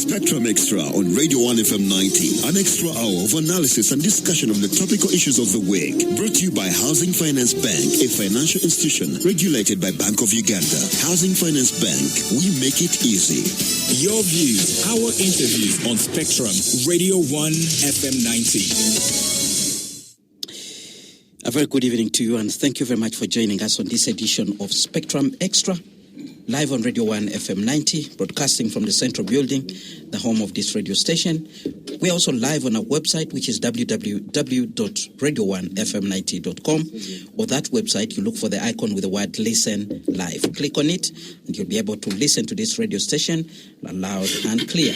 Spectrum Extra on Radio 1 FM 90. An extra hour of analysis and discussion of the topical issues of the week. Brought to you by Housing Finance Bank, a financial institution regulated by Bank of Uganda. Housing Finance Bank, we make it easy. Your views, our interviews on Spectrum, Radio 1 FM 90. A very good evening to you, and thank you very much for joining us on this edition of Spectrum Extra, live on Radio 1 FM 90, broadcasting from the Central Building, the home of this radio station. We're also live on our website, which is www.radio1fm90.com, or that website, you look for the icon with the word Listen Live. Click on it, and you'll be able to listen to this radio station loud and clear.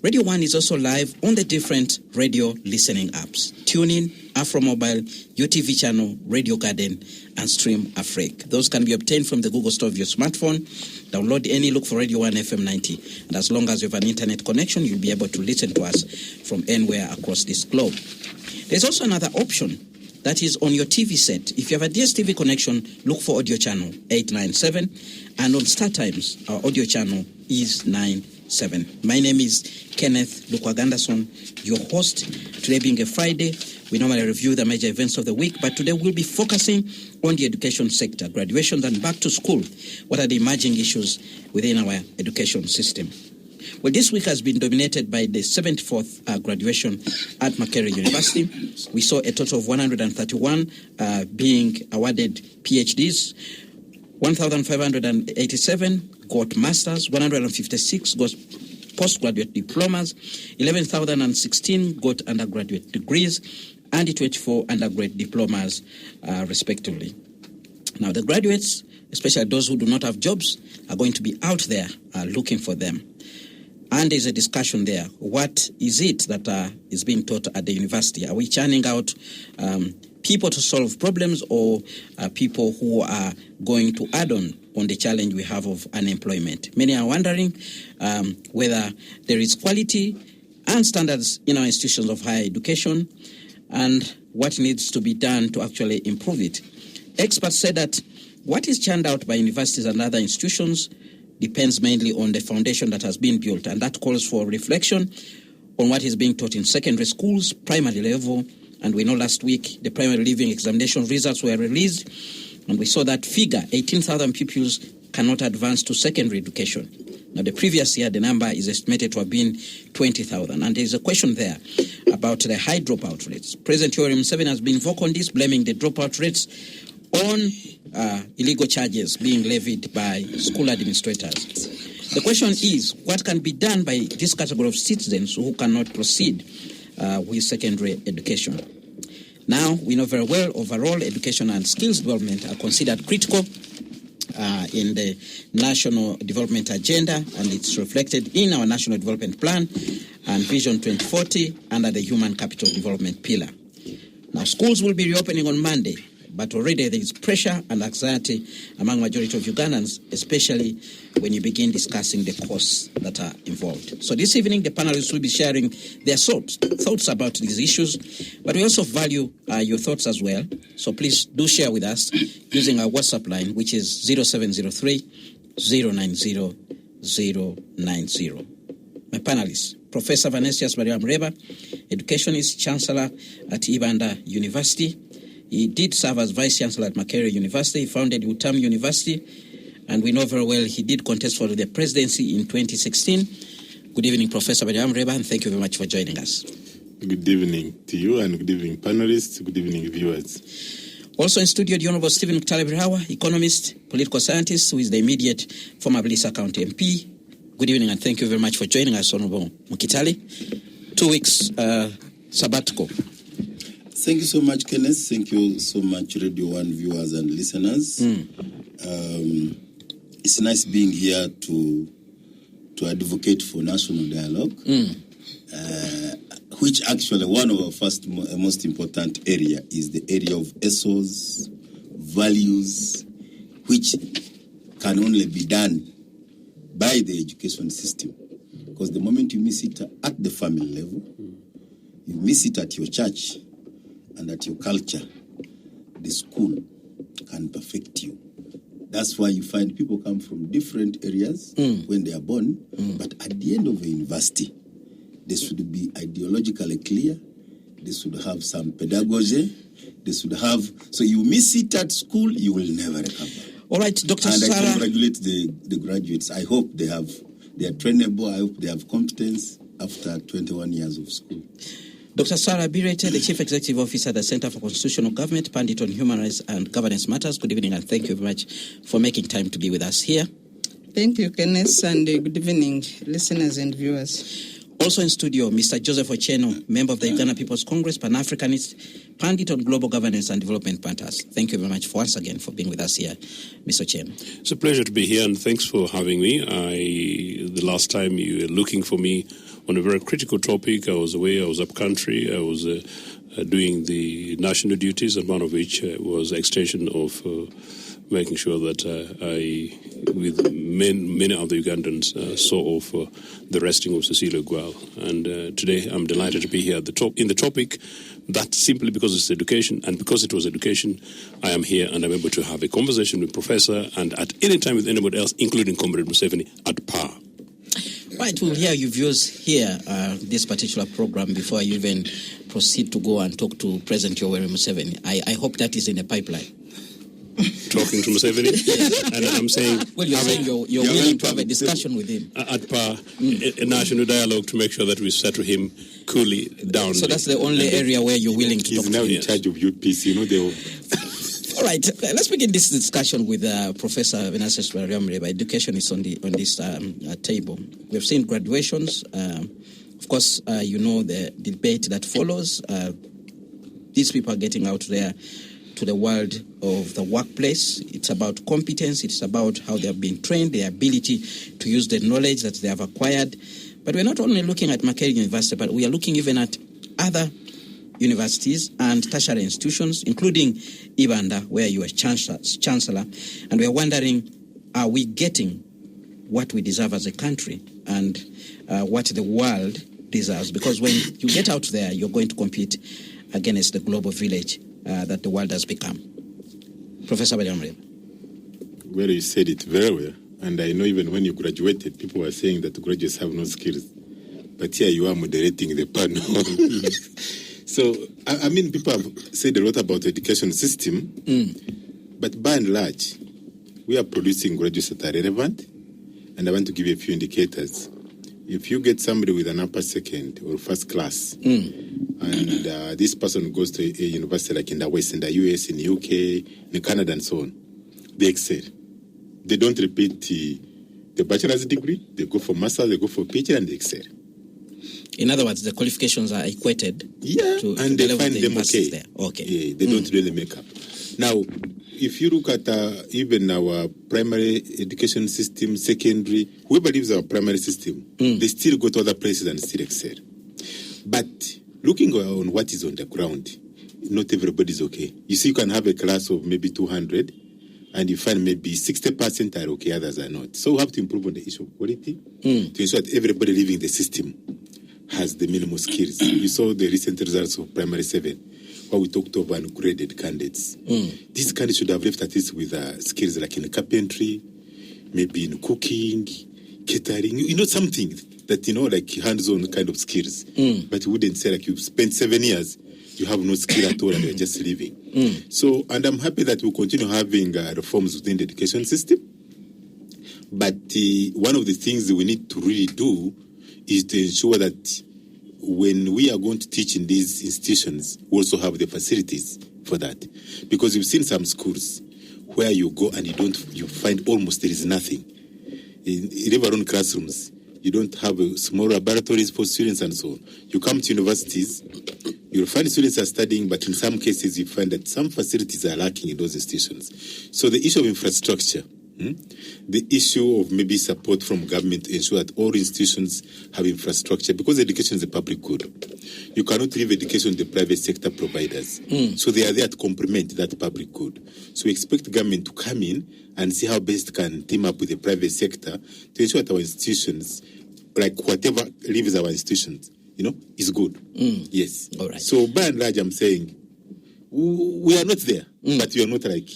Radio 1 is also live on the different radio listening apps: TuneIn, AfroMobile, UTV channel, Radio Garden, and Stream Afrique. Those can be obtained from the Google Store of your smartphone. Download any, look for Radio 1 FM 90. And as long as you have an internet connection, you'll be able to listen to us from anywhere across this globe. There's also another option that is on your TV set. If you have a DSTV connection, look for audio channel 897. And on StarTimes, our audio channel is 97. My name is Kenneth Lukwagandason, your host. Today being a Friday, we normally review the major events of the week, but today we'll be focusing on the education sector, graduations and back to school. What are the emerging issues within our education system? Well, this week has been dominated by the 74th graduation at Makerere University. We saw a total of 131 being awarded PhDs, 1,587 got masters, 156 got postgraduate diplomas, 11,016 got undergraduate degrees, and 24 undergraduate diplomas, respectively. Now, the graduates, especially those who do not have jobs, are going to be out there looking for them. And there's a discussion there. What is it that is being taught at the university? Are we churning out people to solve problems, or people who are going to add on the challenge we have of unemployment? Many are wondering whether there is quality and standards in our institutions of higher education, and what needs to be done to actually improve it. Experts say that what is churned out by universities and other institutions depends mainly on the foundation that has been built, and that calls for reflection on what is being taught in secondary schools, primary level. And we know last week the primary leaving examination results were released, and we saw that figure, 18,000 pupils cannot advance to secondary education. Now, the previous year, the number is estimated to have been 20,000. And there's a question there about the high dropout rates. President Yoweri Museveni has been vocal on this, blaming the dropout rates on illegal charges being levied by school administrators. The question is, what can be done by this category of citizens who cannot proceed with secondary education? Now, we know very well overall education and skills development are considered critical in the National Development Agenda, and it's reflected in our National Development Plan and Vision 2040 under the Human Capital Development Pillar. Now, schools will be reopening on Monday, but already there is pressure and anxiety among majority of Ugandans, especially when you begin discussing the costs that are involved. So this evening, the panelists will be sharing their thoughts about these issues, but we also value your thoughts as well. So please do share with us using our WhatsApp line, which is 0703 090 090. My panelists: Professor Vanessius Mariam-Reba, Educationist, Chancellor at Uganda University. He did serve as Vice-Chancellor at Makerere University. He founded UTAM University, and we know very well he did contest for the presidency in 2016. Good evening, Professor Mariam-Reba, and thank you very much for joining us. Good evening to you, and good evening, panelists. Good evening, viewers. Also in studio, the Honorable Stephen Mutale-Birawa, economist, political scientist, who is the immediate former Blissa County MP. Good evening, and thank you very much for joining us, Honorable Mukitale. 2 weeks sabbatical. Thank you so much, Kenneth. Thank you so much, Radio 1 viewers and listeners. It's nice being here to advocate for national dialogue, which actually one of our most important area is the area of ethos, values, which can only be done by the education system. Because the moment you miss it at the family level, you miss it at your church, and at your culture, the school can perfect you. That's why you find people come from different areas when they are born. But at the end of a university, they should be ideologically clear. They should have some pedagogy. They should have. So you miss it at school, you will never recover. All right, Dr. And Sarah. I congratulate the graduates. I hope they are trainable. I hope they have competence after 21 years of school. Dr. Sarah Birete, the Chief Executive Officer at the Center for Constitutional Government, Pandit on Human Rights and Governance Matters. Good evening, and thank you very much for making time to be with us here. Thank you, Kenneth, and good evening, listeners and viewers. Also in studio, Mr. Joseph Ocheno, member of the Uganda People's Congress, Pan-Africanist, Pandit on Global Governance and Development Matters. Thank you very much once again for being with us here, Mr. Ocheno. It's a pleasure to be here, and thanks for having me. The last time you were looking for me on a very critical topic, I was away, I was up country, I was doing the national duties, and one of which was extension of making sure that with many other Ugandans, saw off the resting of Cecilia Gual. And today I'm delighted to be here at in the topic that simply because it's education, and because it was education, I am here and I'm able to have a conversation with Professor and at any time with anybody else, including Comrade Museveni, at par. Right, we'll hear your views here, this particular program, before you even proceed to go and talk to President Yoweri Museveni. I hope that is in the pipeline. Talking to Museveni, and I'm saying, well, you're saying you're willing to have a discussion with him at par, a national dialogue to make sure that we settle him coolly down. So that's the only area where you're willing to talk He's now in charge of UPC, All right, let's begin this discussion with Professor Venances Barriamreba. Education is on this table. We've seen graduations. Of course, the debate that follows. These people are getting out there to the world of the workplace. It's about competence. It's about how they have been trained, their ability to use the knowledge that they have acquired. But we're not only looking at Makerere University, but we are looking even at other universities and tertiary institutions, including Uganda, where you are chancellor. And we are wondering, are we getting what we deserve as a country and what the world deserves? Because when you get out there, you're going to compete against the global village that the world has become. Professor Barriamreba. Well, you said it very well. And I know even when you graduated, people were saying that graduates have no skills. But here you are moderating the panel. So, I mean, people have said a lot about the education system. But by and large, we are producing graduates that are relevant. And I want to give you a few indicators. If you get somebody with an upper second or first class, and this person goes to a university like in the West, in the US, in the UK, in Canada, and so on, they excel. They don't repeat the bachelor's degree. They go for master's, they go for PhD, and they excel. In other words, the qualifications are equated to and they find them okay. There. Okay. Yeah, they don't really make up. Now, if you look at even our primary education system, secondary, whoever leaves our primary system, they still go to other places and still excel. But looking on what is on the ground, not everybody is okay. You see, you can have a class of maybe 200, and you find maybe 60% are okay, others are not. So we have to improve on the issue of quality to ensure that everybody leaving the system has the minimal skills. You saw the recent results of primary 7, where we talked about ungraded candidates. These candidates should have left at least with skills like in carpentry, maybe in cooking, catering, something that, like hands-on kind of skills. But you wouldn't say like you've spent 7 years, you have no skill at all and you're just living. So, and I'm happy that we'll continue having reforms within the education system. But one of the things that we need to really do is to ensure that when we are going to teach in these institutions, we also have the facilities for that. Because we've seen some schools where you go and you find almost there is nothing. In our own classrooms, you don't have small laboratories for students and so on. You come to universities, you'll find students are studying, but in some cases you find that some facilities are lacking in those institutions. So the issue of infrastructure, the issue of maybe support from government to ensure that all institutions have infrastructure, because education is a public good. You cannot leave education to the private sector providers. So they are there to complement that public good. So we expect government to come in and see how best can team up with the private sector to ensure that our institutions, like whatever leaves our institutions, is good. Yes. All right. So by and large, I'm saying we are not there, but we are not like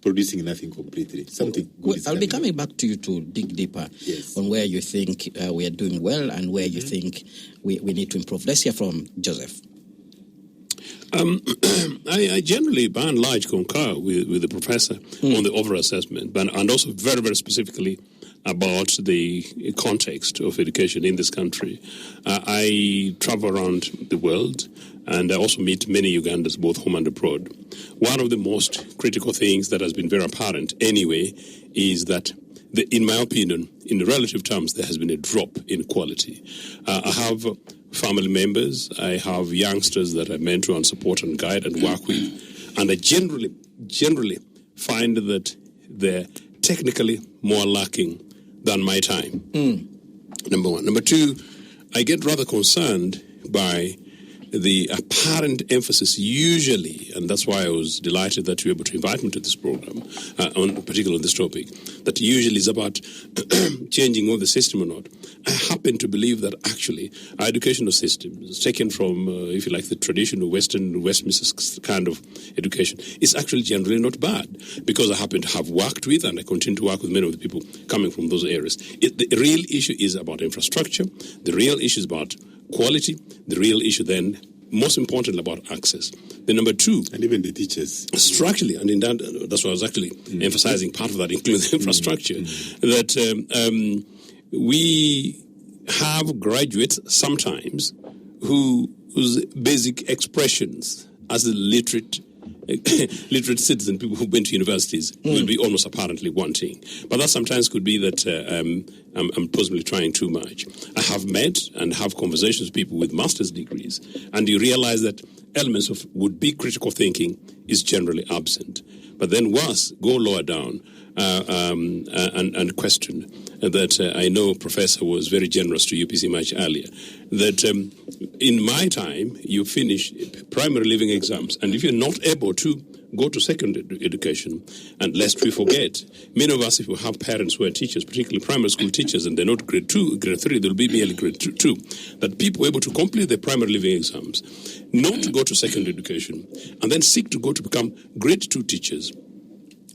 producing nothing completely. Something good is I'll be coming. coming back to you to dig deeper Yes. on where you think we are doing well and where you think we need to improve. Let's hear from Joseph. I generally, by and large, concur with the professor on the overall assessment, and also very, very specifically about the context of education in this country. I travel around the world, and I also meet many Ugandans, both home and abroad. One of the most critical things that has been very apparent anyway is that, in my opinion, in relative terms, there has been a drop in quality. I have family members, I have youngsters that I mentor and support and guide and work with, and I generally find that they're technically more lacking than my time. Number one. Number two, I get rather concerned by the apparent emphasis usually, and that's why I was delighted that you were able to invite me to this program, particularly on this topic, that usually is about changing of the system or not. I happen to believe that actually our educational system is taken from, if you like, the traditional Westminster kind of education, is actually generally not bad, because I happen to have worked with, and I continue to work with many of the people coming from those areas. The real issue is about infrastructure. The real issue is about quality. The real issue then, most importantly, about access. The number two, And even the teachers. structurally, and in that's why I was actually emphasizing part of that, including the infrastructure, that we have graduates sometimes whose basic expressions as a literate citizen, people who went to universities, will be almost apparently wanting. But that sometimes could be that I'm possibly trying too much. I have met and have conversations with people with master's degrees, and you realize that elements of would-be critical thinking is generally absent. But then worse, go lower down and question that I know Professor was very generous to UPC much earlier, that in my time, you finish primary living exams, and if you're not able to go to secondary education, and lest we forget, many of us, if we have parents who are teachers, particularly primary school teachers, and they're not grade 2, grade 3, they'll be merely grade 2, that people were able to complete their primary living exams, not to go to secondary education, and then seek to go to become grade 2 teachers.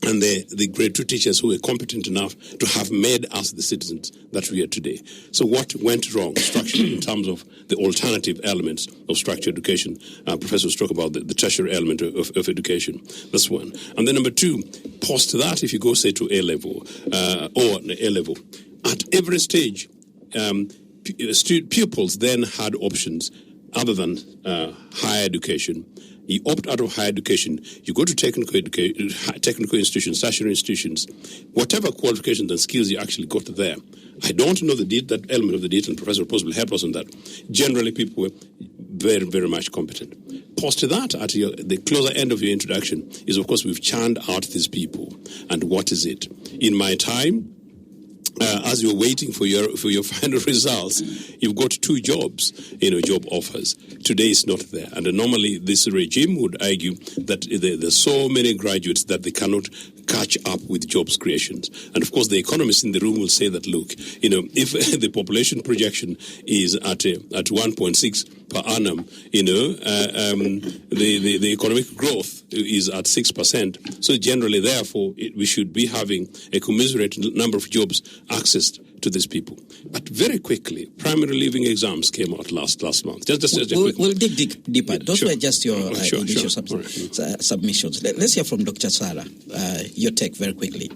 And the grade 2 teachers who were competent enough to have made us the citizens that we are today. So what went wrong structurally in terms of the alternative elements of structured education? Professors talk about the tertiary element of education. That's one. And then number two, post that, if you go, say, to A-level or A-level, at every stage, pupils then had options other than higher education. You opt out of higher education, you go to technical institutions, tertiary institutions, whatever qualifications and skills you actually got there. I don't know that element of the data, and Professor possibly help us on that. Generally, people were very, very much competent. Post to that, at the closer end of your introduction, is, of course, we've churned out these people. And what is it? In my time, as you're waiting for your final results, you've got 2 jobs, job offers. Today is not there. And normally this regime would argue that there's so many graduates that they cannot catch up with jobs creations. And of course, the economists in the room will say that, look, if the population projection is at 1.6 per annum, the economic growth is at 6%. So generally, therefore, we should be having a commensurate number of jobs accessed to these people. But very quickly, primary living exams came out last month. We'll dig deeper. Those were just your initial submissions. Let's hear from Dr. Sarah. Your take very quickly.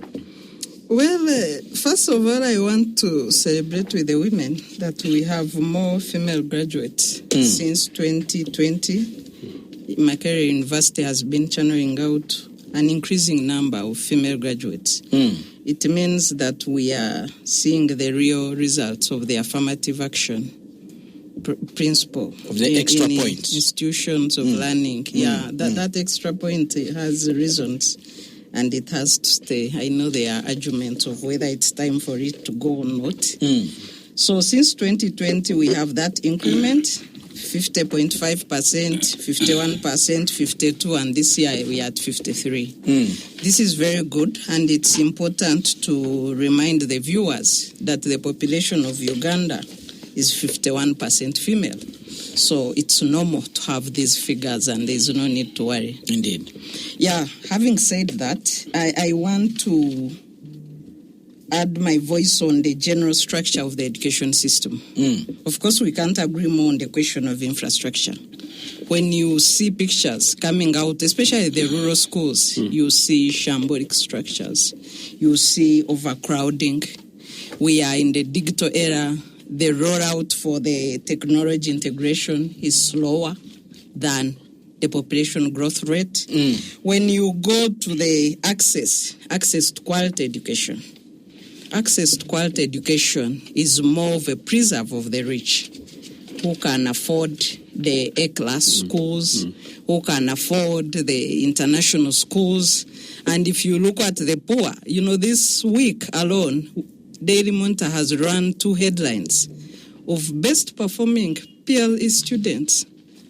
Well, first of all, I want to celebrate with the women that we have more female graduates since 2020. Makerere University has been channeling out an increasing number of female graduates. It means that we are seeing the real results of the affirmative action principle of the extra in points, institutions of learning. That extra point has reasons, and it has to stay. I know there are arguments of whether it's time for it to go or not. So since 2020, we have that increment, 50.5%, 51%, 52%, and this year we are at 53%. This is very good, and it's important to remind the viewers that the population of Uganda is 51% female. So it's normal to have these figures, and there's no need to worry. Indeed. Yeah, having said that, I want to add my voice on the general structure of the education system. Of course, we can't agree more on the question of infrastructure. When you see pictures coming out, especially the rural schools, you see shambolic structures, you see overcrowding. We are in the digital era. The rollout for the technology integration is slower than the population growth rate. When you go to the access to quality education, access to quality education is more of a preserve of the rich who can afford the A-class schools, who can afford the international schools. And if you look at the poor, this week alone, Daily Monitor has run 2 headlines of best performing PLE students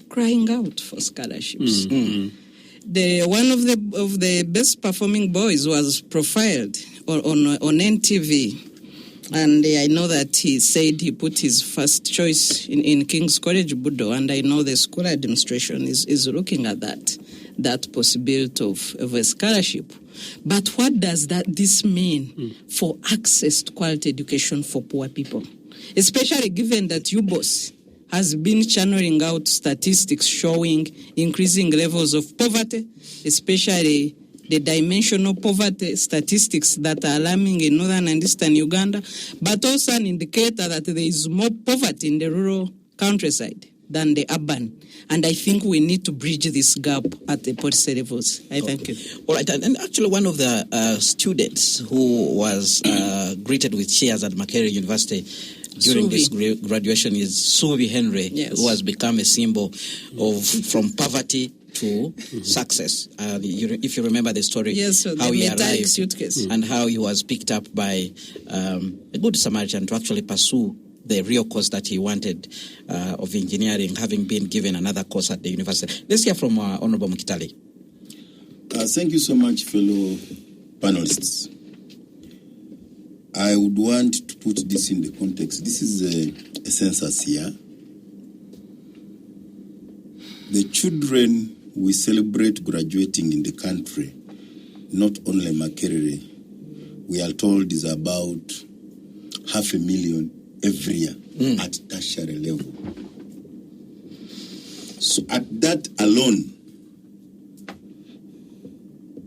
crying out for scholarships. One of the best performing boys was profiled on NTV, and I know that he said he put his first choice in King's College, Budo, and I know the school administration is looking at that possibility of a scholarship. But what does this mean for access to quality education for poor people? Especially given that UBOS has been channeling out statistics showing increasing levels of poverty, especially the dimensional poverty statistics that are alarming in northern and eastern Uganda, but also an indicator that there is more poverty in the rural countryside than the urban. And I think we need to bridge this gap at the policy levels. I thank you. All right, and actually one of the students who was greeted with cheers at Makerere University during this graduation is Suvi Henry, who has become a symbol of from poverty to success. If you remember the story, how he arrived suitcase. And how he was picked up by a good Samaritan to actually pursue the real course that he wanted of engineering, having been given another course at the university. Let's hear from Honorable Mukitali. Thank you so much, fellow panelists. I would want to put this in the context. This is a census here. The children we celebrate graduating in the country, not only Makerere, we are told is about 500,000 every year at tertiary level. So at that alone,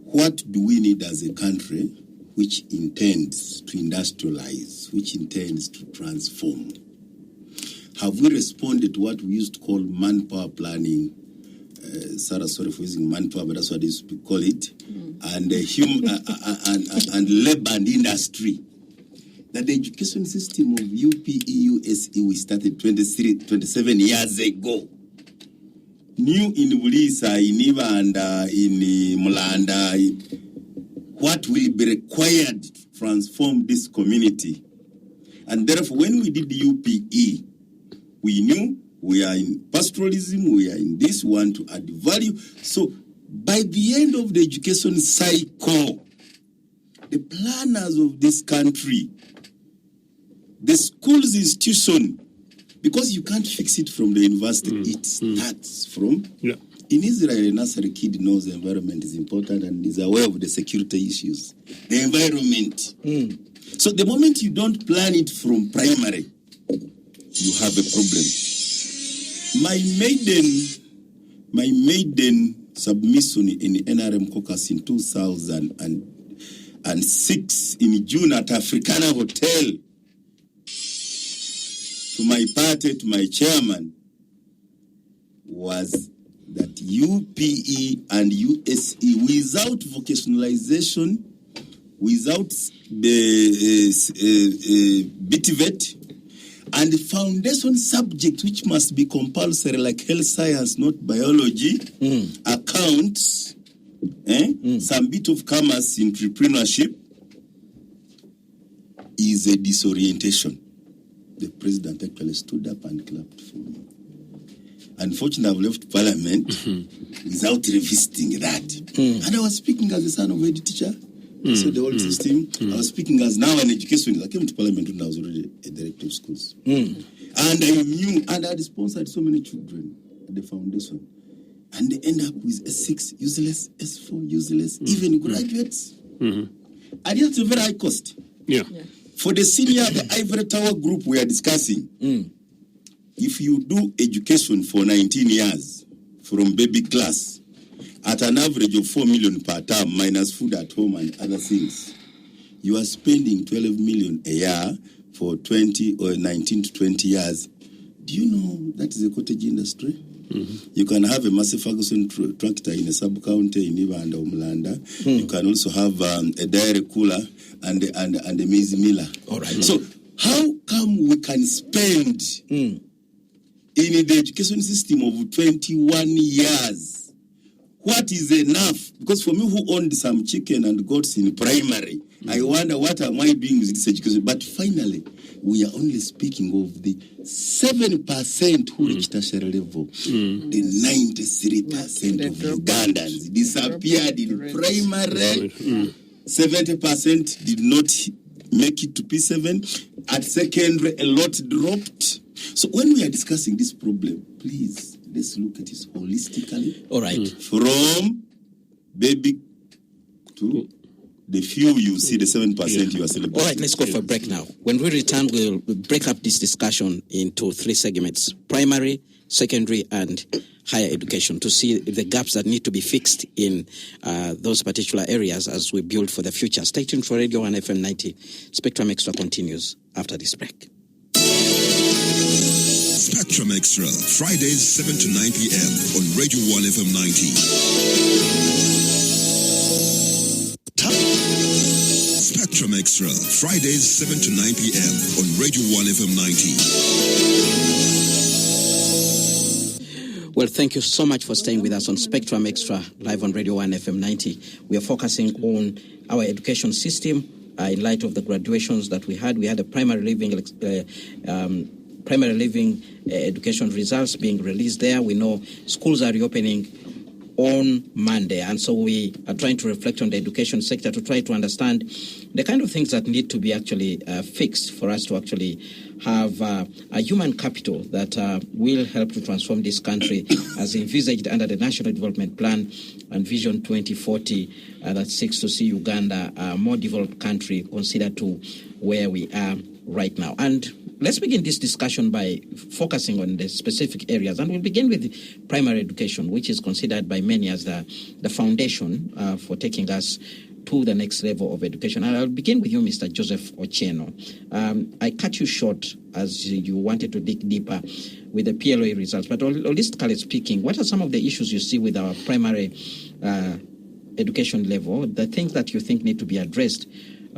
what do we need as a country which intends to industrialize, which intends to transform? Have we responded to what we used to call manpower planning? Sarah, sorry for using manpower, but that's what they used to call it. And and labor and industry. That the education system of UPE-USE we started 27 years ago. New in Bulisa, in Iva, and in Mulanda, what will be required to transform this community. And therefore, when we did the UPE, we knew we are in pastoralism, we are in this, we want to add value. So, by the end of the education cycle, the planners of this country, the school's institution, because you can't fix it from the university, it starts from... In Israel, a nursery kid knows the environment is important and is aware of the security issues. The environment. So the moment you don't plan it from primary, you have a problem. My maiden submission in the NRM caucus in 2006 in June at Africana Hotel, to my party, to my chairman, was that UPE and USE, without vocationalization, without the BTVET, and the foundation subject which must be compulsory, like health science, not biology, accounts, some bit of commerce, entrepreneurship, is a disorientation. The president actually stood up and clapped for me. Unfortunately, I've left Parliament without revisiting that. And I was speaking as a son of a teacher. So the old system. I was speaking as now an educationist. I came to Parliament when I was already a director of schools. And I knew, and I had sponsored so many children at the foundation. And they end up with S6 useless, S4 useless, even graduates. And it's a very high cost. Yeah. For the senior, the Ivory Tower group we are discussing, if you do education for 19 years, from baby class, at an average of 4 million per term, minus food at home and other things, you are spending 12 million a year for 20 or 19 to 20 years. Do you know that is a cottage industry? You can have a Massey Ferguson tractor in a sub-county in Uganda or Mulanda. You can also have a dairy cooler and a maize miller. All right. So how come we can spend in the education system of 21 years? What is enough? Because for me, who owned some chicken and goats in primary, I wonder what am I doing with this education? But finally, we are only speaking of the 7% who reached tertiary level. The 93% of Ugandans disappeared in primary. 70% did not make it to P7. At secondary, a lot dropped. So when we are discussing this problem, please, let's look at it holistically. All right. From baby to the few you see, the 7% you are celebrating. All right, let's go for a break now. When we return, we'll break up this discussion into 3 segments: primary, secondary, and higher education, to see the gaps that need to be fixed in those particular areas as we build for the future. Stay tuned for Radio 1 FM 90. Spectrum Extra continues after this break. Spectrum Extra, Fridays 7 to 9 p.m. on Radio 1 FM 90. Spectrum Extra, Fridays 7 to 9 p.m. on Radio 1 FM 90. Well, thank you so much for staying with us on Spectrum Extra, live on Radio 1 FM 90. We are focusing on our education system in light of the graduations that we had. We had a primary living education results being released there. We know schools are reopening on Monday, and so we are trying to reflect on the education sector to try to understand the kind of things that need to be actually fixed for us to actually have a human capital that will help to transform this country as envisaged under the National Development Plan and Vision 2040 that seeks to see Uganda a more developed country considered to where we are right now. And let's begin this discussion by focusing on the specific areas. And we'll begin with primary education, which is considered by many as the foundation for taking us to the next level of education. And I'll begin with you, Mr. Joseph Ochieno. I cut you short as you wanted to dig deeper with the PLA results. But holistically speaking, what are some of the issues you see with our primary education level, the things that you think need to be addressed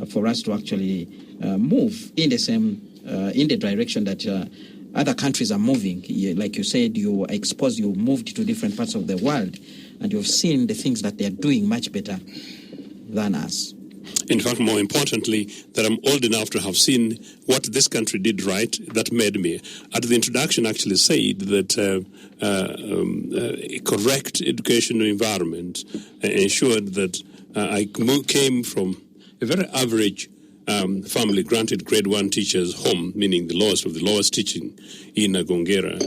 for us to actually move in the same in the direction that other countries are moving? Like you said, you moved to different parts of the world, and you've seen the things that they're doing much better than us. In fact, more importantly, that I'm old enough to have seen what this country did right that made me. At the introduction, actually said that a correct educational environment ensured that I came from a very average family, granted grade 1 teachers home, meaning the lowest of the lowest teaching in Gongera,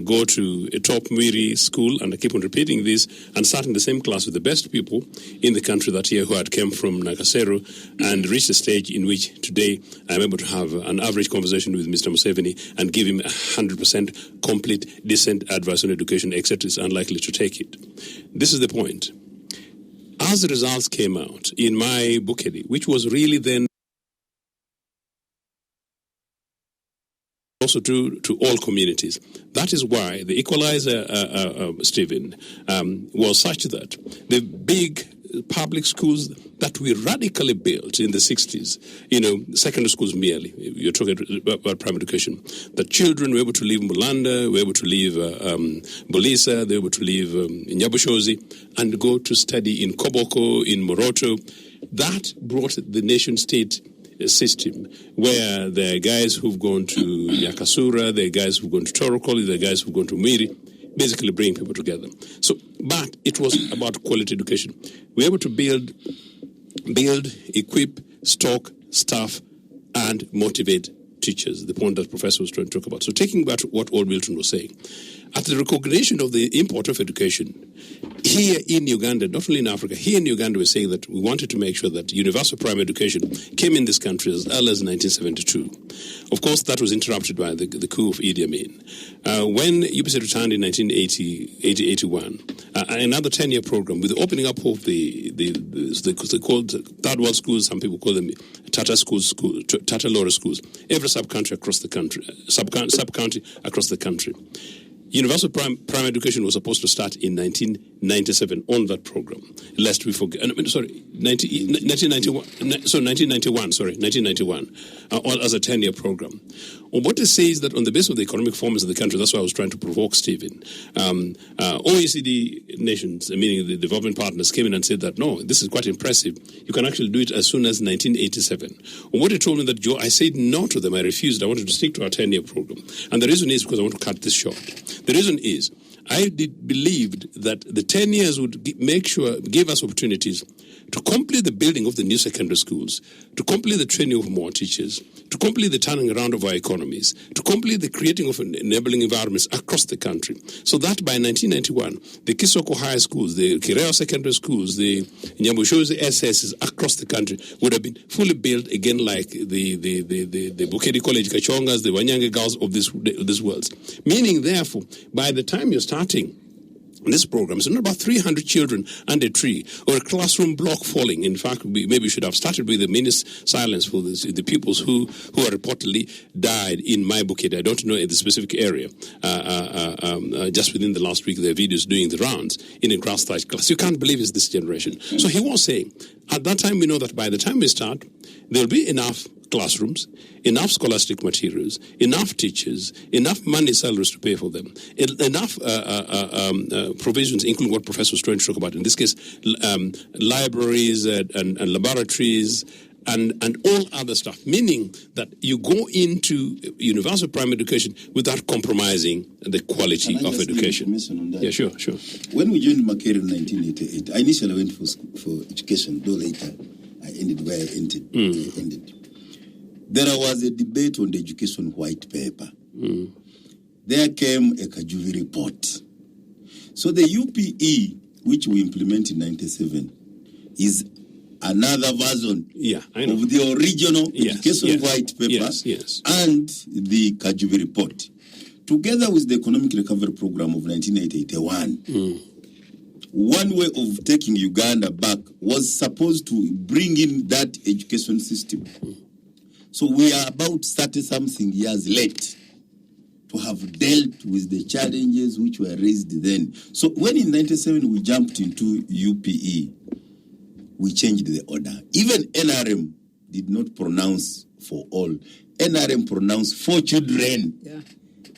go to a top Mwiri school, and I keep on repeating this, and sat in the same class with the best people in the country that year who had come from Nakasero, and reached a stage in which today I'm able to have an average conversation with Mr. Museveni and give him 100% complete, decent advice on education, except he's unlikely to take it. This is the point. As the results came out in my Bukedi, which was really then also to all communities. That is why the equalizer, Stephen, was such that the big public schools that we radically built in the 60s, secondary schools merely, you're talking about primary education, the children were able to leave Mulanda, were able to leave Bolisa, they were able to leave Nyabushozi, and go to study in Koboko, in Moroto. That brought the nation-state system where there are guys who've gone to Yakasura, there are guys who've gone to Torokoli, there are guys who've gone to Mwiri, basically bring people together. So, but it was about quality education. We were able to build, equip, stock, staff, and motivate teachers, the point that Professor was trying to talk about. So taking back what Old Milton was saying, at the recognition of the import of education, here in Uganda, not only in Africa, here in Uganda, we're saying that we wanted to make sure that universal primary education came in this country as early as 1972. Of course, that was interrupted by the coup of Idi Amin. When UPC returned in 1981, another 10-year program with the opening up of the called third world schools, some people call them Tata schools, Tata Lora schools, every sub-county across the country, sub-county across the country. Universal primary education was supposed to start in 1997 on that program. Lest we forget, 1991, as a 10-year program. What it says that on the basis of the economic performance of the country, that's why I was trying to provoke Stephen. OECD nations, meaning the development partners, came in and said that, no, this is quite impressive. You can actually do it as soon as 1987. What he told me that, Joe, I said no to them. I refused. I wanted to stick to our 10-year program. And the reason is because I want to cut this short. The reason is I believed that the 10 years would give us opportunities to complete the building of the new secondary schools, to complete the training of more teachers, to complete the turning around of our economies, to complete the creating of enabling environments across the country. So that by 1991, the Kisoko High Schools, the Kireo Secondary Schools, the Nyambushozi SSs across the country would have been fully built again like the Bukedi College Kachongas, the Wanyange Girls of this world. Meaning, therefore, by the time you're starting this program, it's not about 300 children under a tree or a classroom block falling. In fact, maybe we should have started with a minute's silence for the pupils who are reportedly died in my Bukedi. I don't know in the specific area. Just within the last week, there are videos doing the rounds in a grass-type class. You can't believe it's this generation. So he was saying, at that time, we know that by the time we start, there will be enough classrooms, enough scholastic materials, enough teachers, enough money salaries to pay for them, enough provisions, including what Professor was trying to talk about, in this case, libraries and laboratories and all other stuff, meaning that you go into universal primary education without compromising the quality of education. Yeah, sure. When we joined Makere in 1988, I initially went for education, though later I ended where I ended. There was a debate on the education white paper. There came a Kajuvi report. So the UPE, which we implemented in 97, is another version of the original education white paper and the Kajuvi report. Together with the economic recovery program of 1981, one way of taking Uganda back was supposed to bring in that education system. So we are about 30-something years late to have dealt with the challenges which were raised then. So when in 97 we jumped into UPE, we changed the order. Even NRM did not pronounce for all. NRM pronounced for children. Yeah.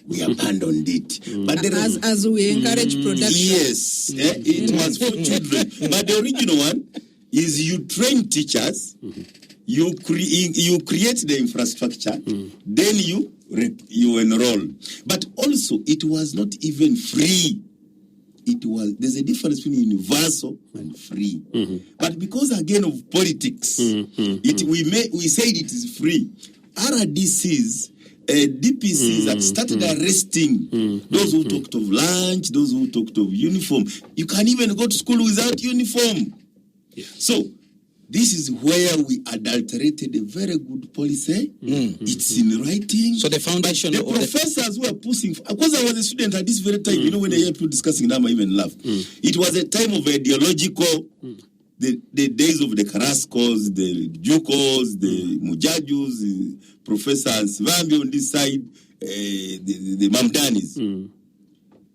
We abandoned it. But as we encourage production. Yes, it was for children. But the original one is you train teachers, you create the infrastructure, then you enroll. But also, it was not even free. There's a difference between universal and free. But because again of politics, we said it is free. RDCs, DPCs have started arresting those who talked of lunch, those who talked of uniform. You can't even go to school without uniform. Yeah. So this is where we adulterated a very good policy. It's in writing. So the foundation of the professors were pushing. Because I was a student at this very time, when I hear people discussing them, I even laugh. It was a time of ideological, the days of the Carrascos, the Jukos, the Mujajus, the professors, Vambi on this side, the Mamdanis.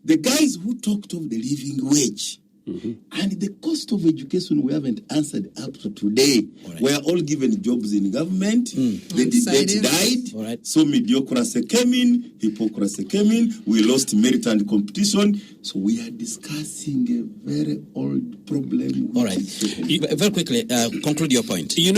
The guys who talked of the living wage, and the cost of education we haven't answered up to today. Right. We are all given jobs in government. The debate died. Right. So mediocrity came in, hypocrisy came in. We lost merit and competition. So we are discussing a very old problem. All right. Very quickly, conclude your point. We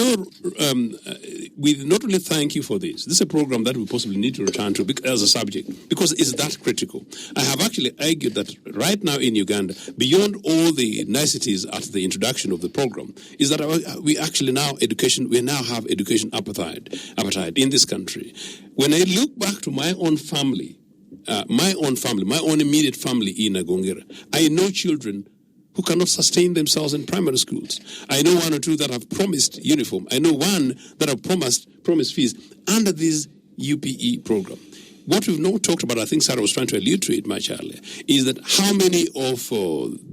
not only thank you for this. This is a program that we possibly need to return to as a subject because it's that critical. I have actually argued that right now in Uganda, beyond all all the niceties at the introduction of the program is that we now have education appetite in this country. When I look back to my own family, my own immediate family in Agongera, I know children who cannot sustain themselves in primary schools. I know one or two that have promised uniform. I know one that have promised fees under this UPE program. What we've not talked about, I think Sarah was trying to allude to it much earlier, is that how many of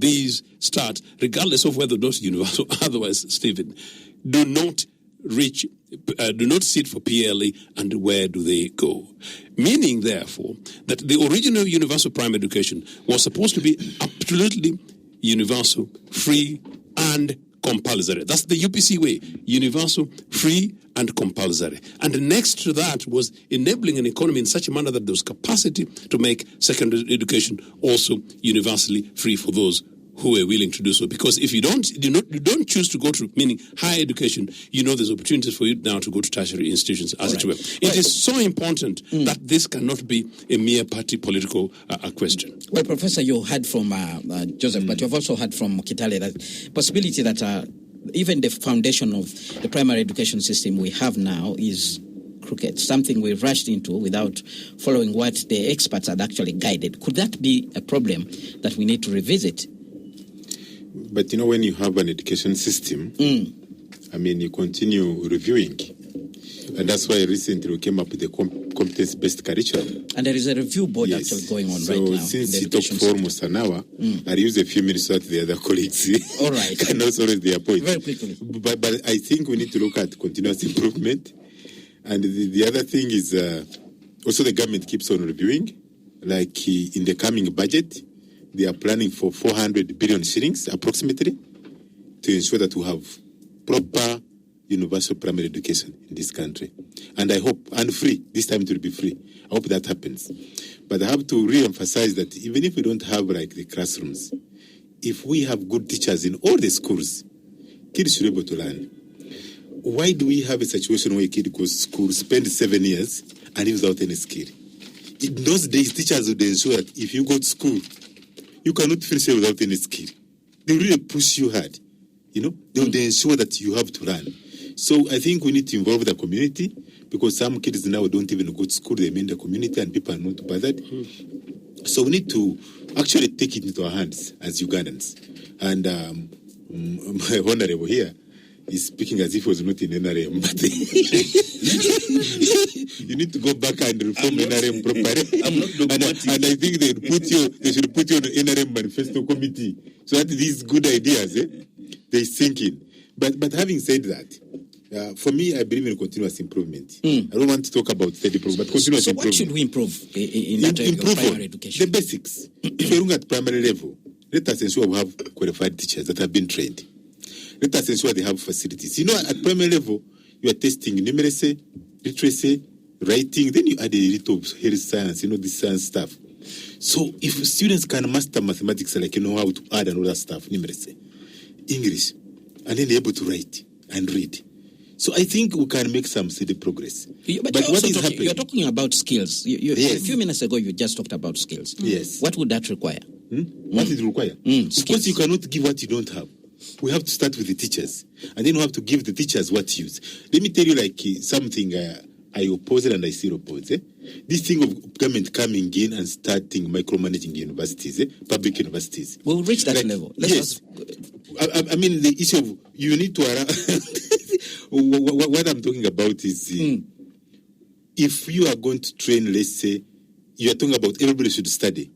these start, regardless of whether those universal or otherwise, Stephen, do not sit for PLE, and where do they go? Meaning, therefore, that the original universal primary education was supposed to be absolutely universal, free, and compulsory. That's the UPC way: universal, free, and compulsory. And next to that was enabling an economy in such a manner that there was capacity to make secondary education also universally free for those who were willing to do so. Because if you don't choose to go to, meaning higher education, there's opportunities for you now to go to tertiary institutions, as it were. It is so important that this cannot be a mere party political question. Well, Professor, you heard from Joseph, but you've also heard from Kitale that possibility that even the foundation of the primary education system we have now is crooked, something we rushed into without following what the experts had actually guided. Could that be a problem that we need to revisit? But when you have an education system, you continue reviewing. And that's why recently we came up with the competence-based curriculum. And there is a review board actually going on right now. So since you talk for almost an hour, I'll use a few minutes so that the other colleagues all right. can also raise their point. Very quickly. But I think we need to look at continuous improvement. And the other thing is also the government keeps on reviewing. Like in the coming budget, they are planning for 400 billion shillings approximately to ensure that we have proper universal primary education in this country. And I hope, and free, this time it will be free. I hope that happens. But I have to re-emphasize that even if we don't have the classrooms, if we have good teachers in all the schools, kids should be able to learn. Why do we have a situation where a kid goes to school, spends 7 years, and lives without any skill? In those days, teachers would ensure that if you go to school, you cannot finish it without any skill. They really push you hard. They would ensure that you have to learn. So I think we need to involve the community, because some kids now don't even go to school. They mean the community, and people are not bothered. So we need to actually take it into our hands as Ugandans. And my honorable here is speaking as if he was not in NRM, but you need to go back and reform NRM properly. And I think they should put you on the NRM manifesto committee so that these good ideas they sink in. But having said that, for me, I believe in continuous improvement. I don't want to talk about steady progress, but continuous improvement. So what should we improve in that primary education? The basics. If you're looking at primary level, let us ensure we have qualified teachers that have been trained. Let us ensure they have facilities. At primary level, you are testing numeracy, literacy, writing. Then you add a little health science, this science stuff. So if students can master mathematics, how to add and all that stuff, numeracy, English, and then they're able to write and read. So I think we can make some steady progress. But what is happening? You're talking about skills. Yes. A few minutes ago, you just talked about skills. Yes. What would that require? What it require? Because you cannot give what you don't have. We have to start with the teachers, and then we have to give the teachers what to use. Let me tell you something I oppose and I still oppose. This thing of government coming in and starting micromanaging universities, public universities. We'll reach that level. Yes. The issue of you need to what I'm talking about is if you are going to train, let's say, you are talking about everybody should study.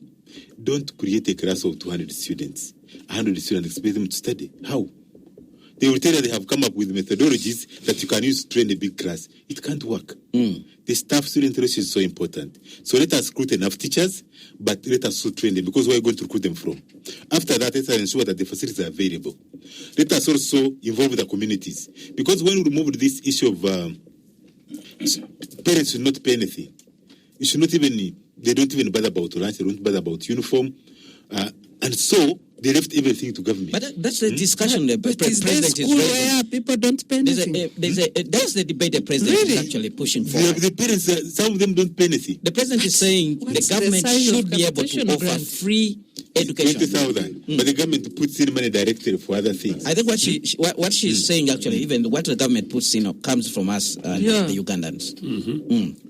Don't create a class of 200 students. 100 students, expect them to study. How? They will tell you they have come up with methodologies that you can use to train a big class. It can't work. The staff-student ratio is so important. So let us recruit enough teachers, but let us also train them, because where are you going to recruit them from? After that, let us ensure that the facilities are available. Let us also involve the communities. Because when we removed this issue of parents should not pay anything, they don't even bother about lunch, they don't bother about uniform. And so They left everything to government. But that's the discussion the But is there president is school raising. where people don't pay anything? That's the debate the president Really? is actually pushing for. The parents, some of them don't pay anything. The president is saying the What's the government size of should be able to competition offer grant? free education. 20,000. But the government puts in money directly for other things. I think what she's saying actually, even what the government puts in comes from us, the Ugandans.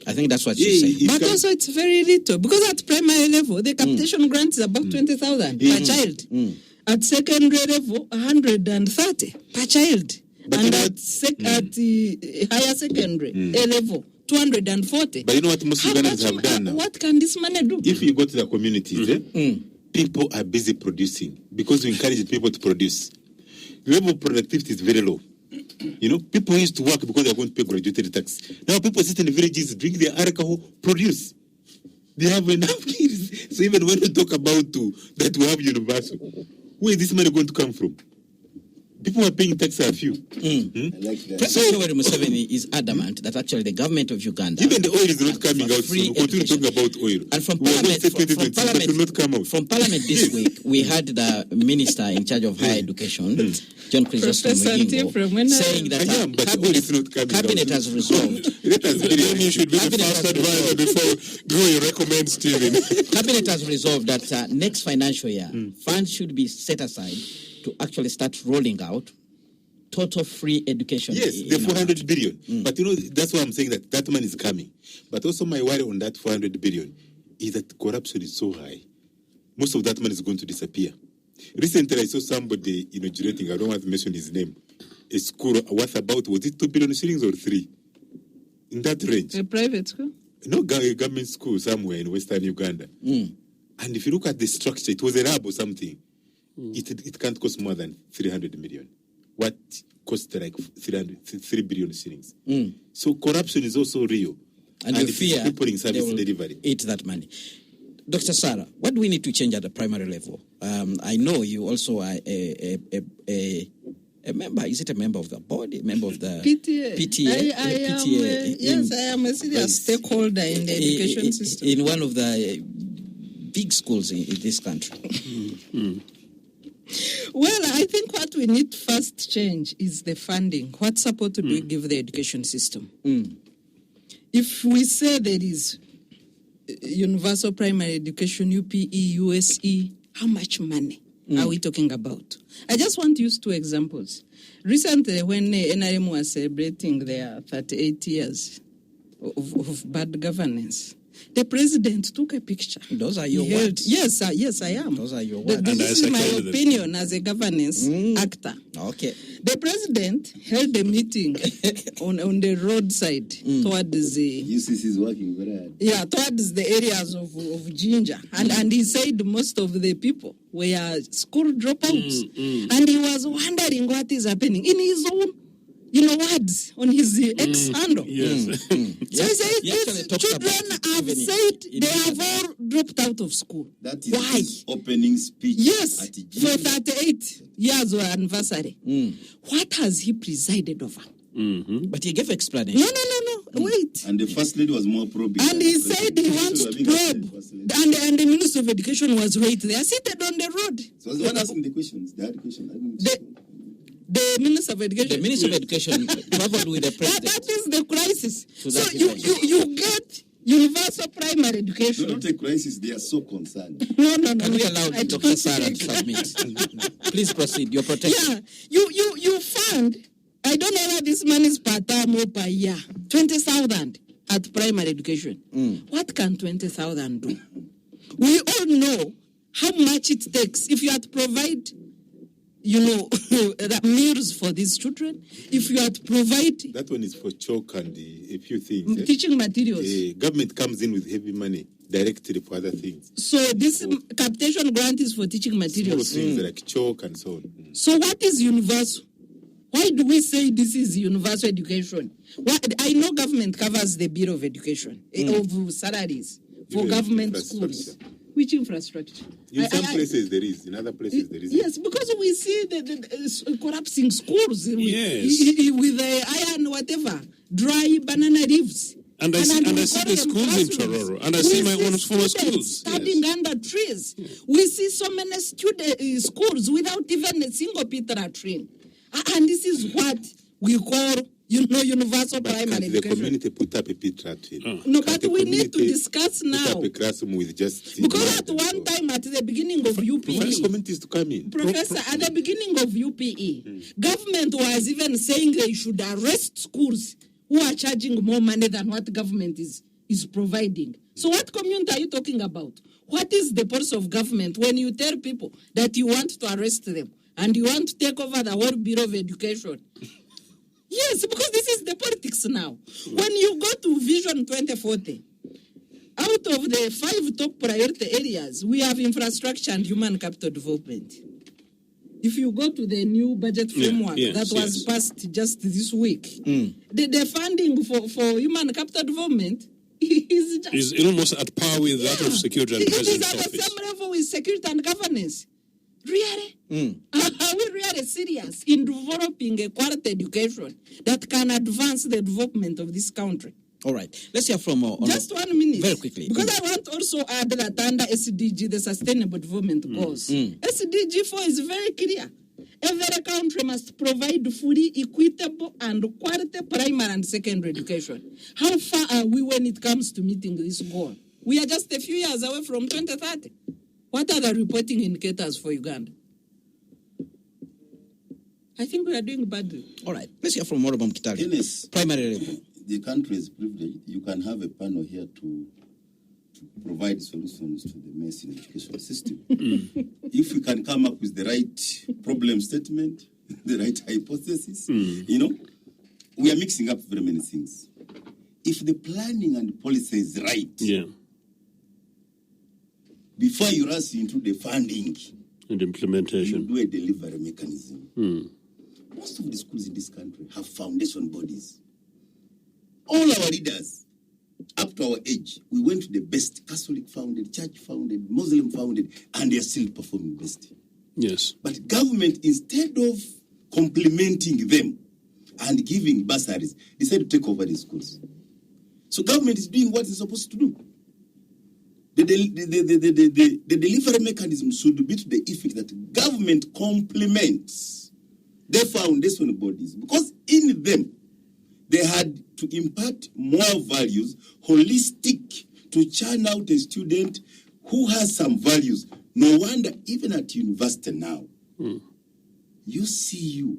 I think that's what she's saying. But also it's very little because at primary level the capitation grant is about 20,000 per child. At secondary level, 130 per child, But and you know at the higher secondary A level, 240. But you know what most Ugandans have done now? What can this money do? If you go to the communities, people are busy producing because we encourage people to produce. The level of productivity is very low. You know, people used to work because they're going to pay graduated tax. Now people sit in the villages, drink their alcohol, produce. They have enough kids. So even when we talk about that we have universal, where is this money going to come from? People are paying tax a few. I like that. President Yoweri Museveni is adamant that actually the government of Uganda, Even the oil is not coming for out. So free we continue education. talking about oil. And from We are going Parliament, to say 2026, but will not come out. from Parliament this week, we had the minister in charge of higher education, John Chrysostom Professor Ntim from Mugingo, NRM. saying that I am, but oil is not coming cabinet out. has resolved. Let us be Then you realistic. should be the Cabinet first has advisor before Groy recommends Stephen. Cabinet has resolved that next financial year, funds should be set aside to actually start rolling out total free education. Yes, in the our 400 billion. But you know, that's why I'm saying that money is coming. But also my worry on that 400 billion is that corruption is so high. Most of that money is going to disappear. Recently, I saw somebody inaugurating, I don't want to mention his name, a school worth about, was it 2 billion shillings or 3? In that range. A private school? No, a government school somewhere in Western Uganda. And if you look at the structure, it was a lab or something. It can't cost more than 300 million. What cost like 3 billion shillings? So corruption is also real. And you fear people in they service will delivery. eat that money. Dr. Sarah, what do we need to change at the primary level? I know you also are a member. Is it a member of the board? A member of the PTA. PTA? I am a serious stakeholder in the education system. In one of the big schools in this country. Well, I think what we need first change is the funding. What support do we give the education system? If we say there is universal primary education, UPE, USE, how much money are we talking about? I just want to use two examples. Recently, when NRM was celebrating their 38 years of bad governance, the president took a picture. Those are your He held- words. Yes, I am. Those are your words. This And I is my second them. opinion as a governance actor. Okay. The president held a meeting on the roadside towards the UCC is working very hard. towards the areas of Jinja, and he said most of the people were school dropouts, and he was wondering what is happening in his own words on his X handle. Yes. So he said He actually these talked children about it have even said in they have all dropped out of school. That is Why? his opening speech. Yes, at the for G. 38 years of anniversary. What has he presided over? But he gave explanation. No. Wait. And the first lady was more probing. And he said he wants to probe. And the Minister of Education was right there, seated on the road. So I was the one asking the questions. They had the question. I didn't The Minister of Education. The Minister of Education traveled with the president. That is the crisis. So So that you, is you, you get universal primary education. not a crisis. They are so concerned. No. Can we allow I Dr. don't Sarah to think- submit? Please proceed. You're protected. Yeah, you fund. I don't know whether this money is per term or per year. 20,000 at primary education. What can 20,000 do? We all know how much it takes if you had to provide, meals for these children. If you had to provide That one is for chalk and a few things. teaching materials. Government comes in with heavy money directly for other things. So this capitation grant is for teaching Small materials. things like chalk and so on. So what is universal? Why do we say this is universal education? I know government covers the bill of education, of salaries for Even government schools. infrastructure. Which infrastructure? In some places there is, in other places there isn't. Yes, because we see the collapsing schools Yes. with the iron whatever, dry banana leaves. And I see the schools in Chororo, and I see my own former schools studying under trees. We see so many schools without even a single Petra tree. And this is what we call, universal primary The education. community put up a Petra tree. No, but we need to discuss now. Put up a classroom with just... Because at one time, at the beginning of UPE, communities to come in. Professor, at the beginning of UPE, government was even saying they should arrest schools who are charging more money than what government is providing. So what community are you talking about? What is the purpose of government when you tell people that you want to arrest them and you want to take over the whole Bureau of Education? Yes, because this is the politics now. When you go to Vision 2040, out of the 5 top priority areas, we have infrastructure and human capital development. If you go to the new budget framework that was passed just this week, the funding for human capital development is almost at par with that of security and president's office. It is at the same level with security and governance. Really? Are we really serious in developing a quality education that can advance the development of this country? All right. Let's hear from... Just 1 minute. Very quickly. Because I want to also add that under SDG, the Sustainable Development Goals, SDG 4 is very clear. Every country must provide fully equitable and quality primary and secondary education. How far are we when it comes to meeting this goal? We are just a few years away from 2030. What are the reporting indicators for Uganda? I think we are doing badly. All right. Let's hear from Morobam Kitali. Dennis, Primary level. the country is privileged. You can have a panel here to provide solutions to the mess in the education system. If we can come up with the right problem statement, the right hypothesis, we are mixing up very many things. If the planning and policy is right, before you rush into the funding and implementation, you do a delivery mechanism. Most of the schools in this country have foundation bodies. All our leaders, up to our age, we went to the best, Catholic founded, church founded, Muslim founded, and they are still performing best. Yes. But government, instead of complimenting them and giving bursaries, decided to take over the schools. So government is doing what it's supposed to do. The delivery mechanism should be to the effect that government complements the foundation bodies, because in them they had to impart more values, holistic, to churn out a student who has some values. No wonder, even at university now, you see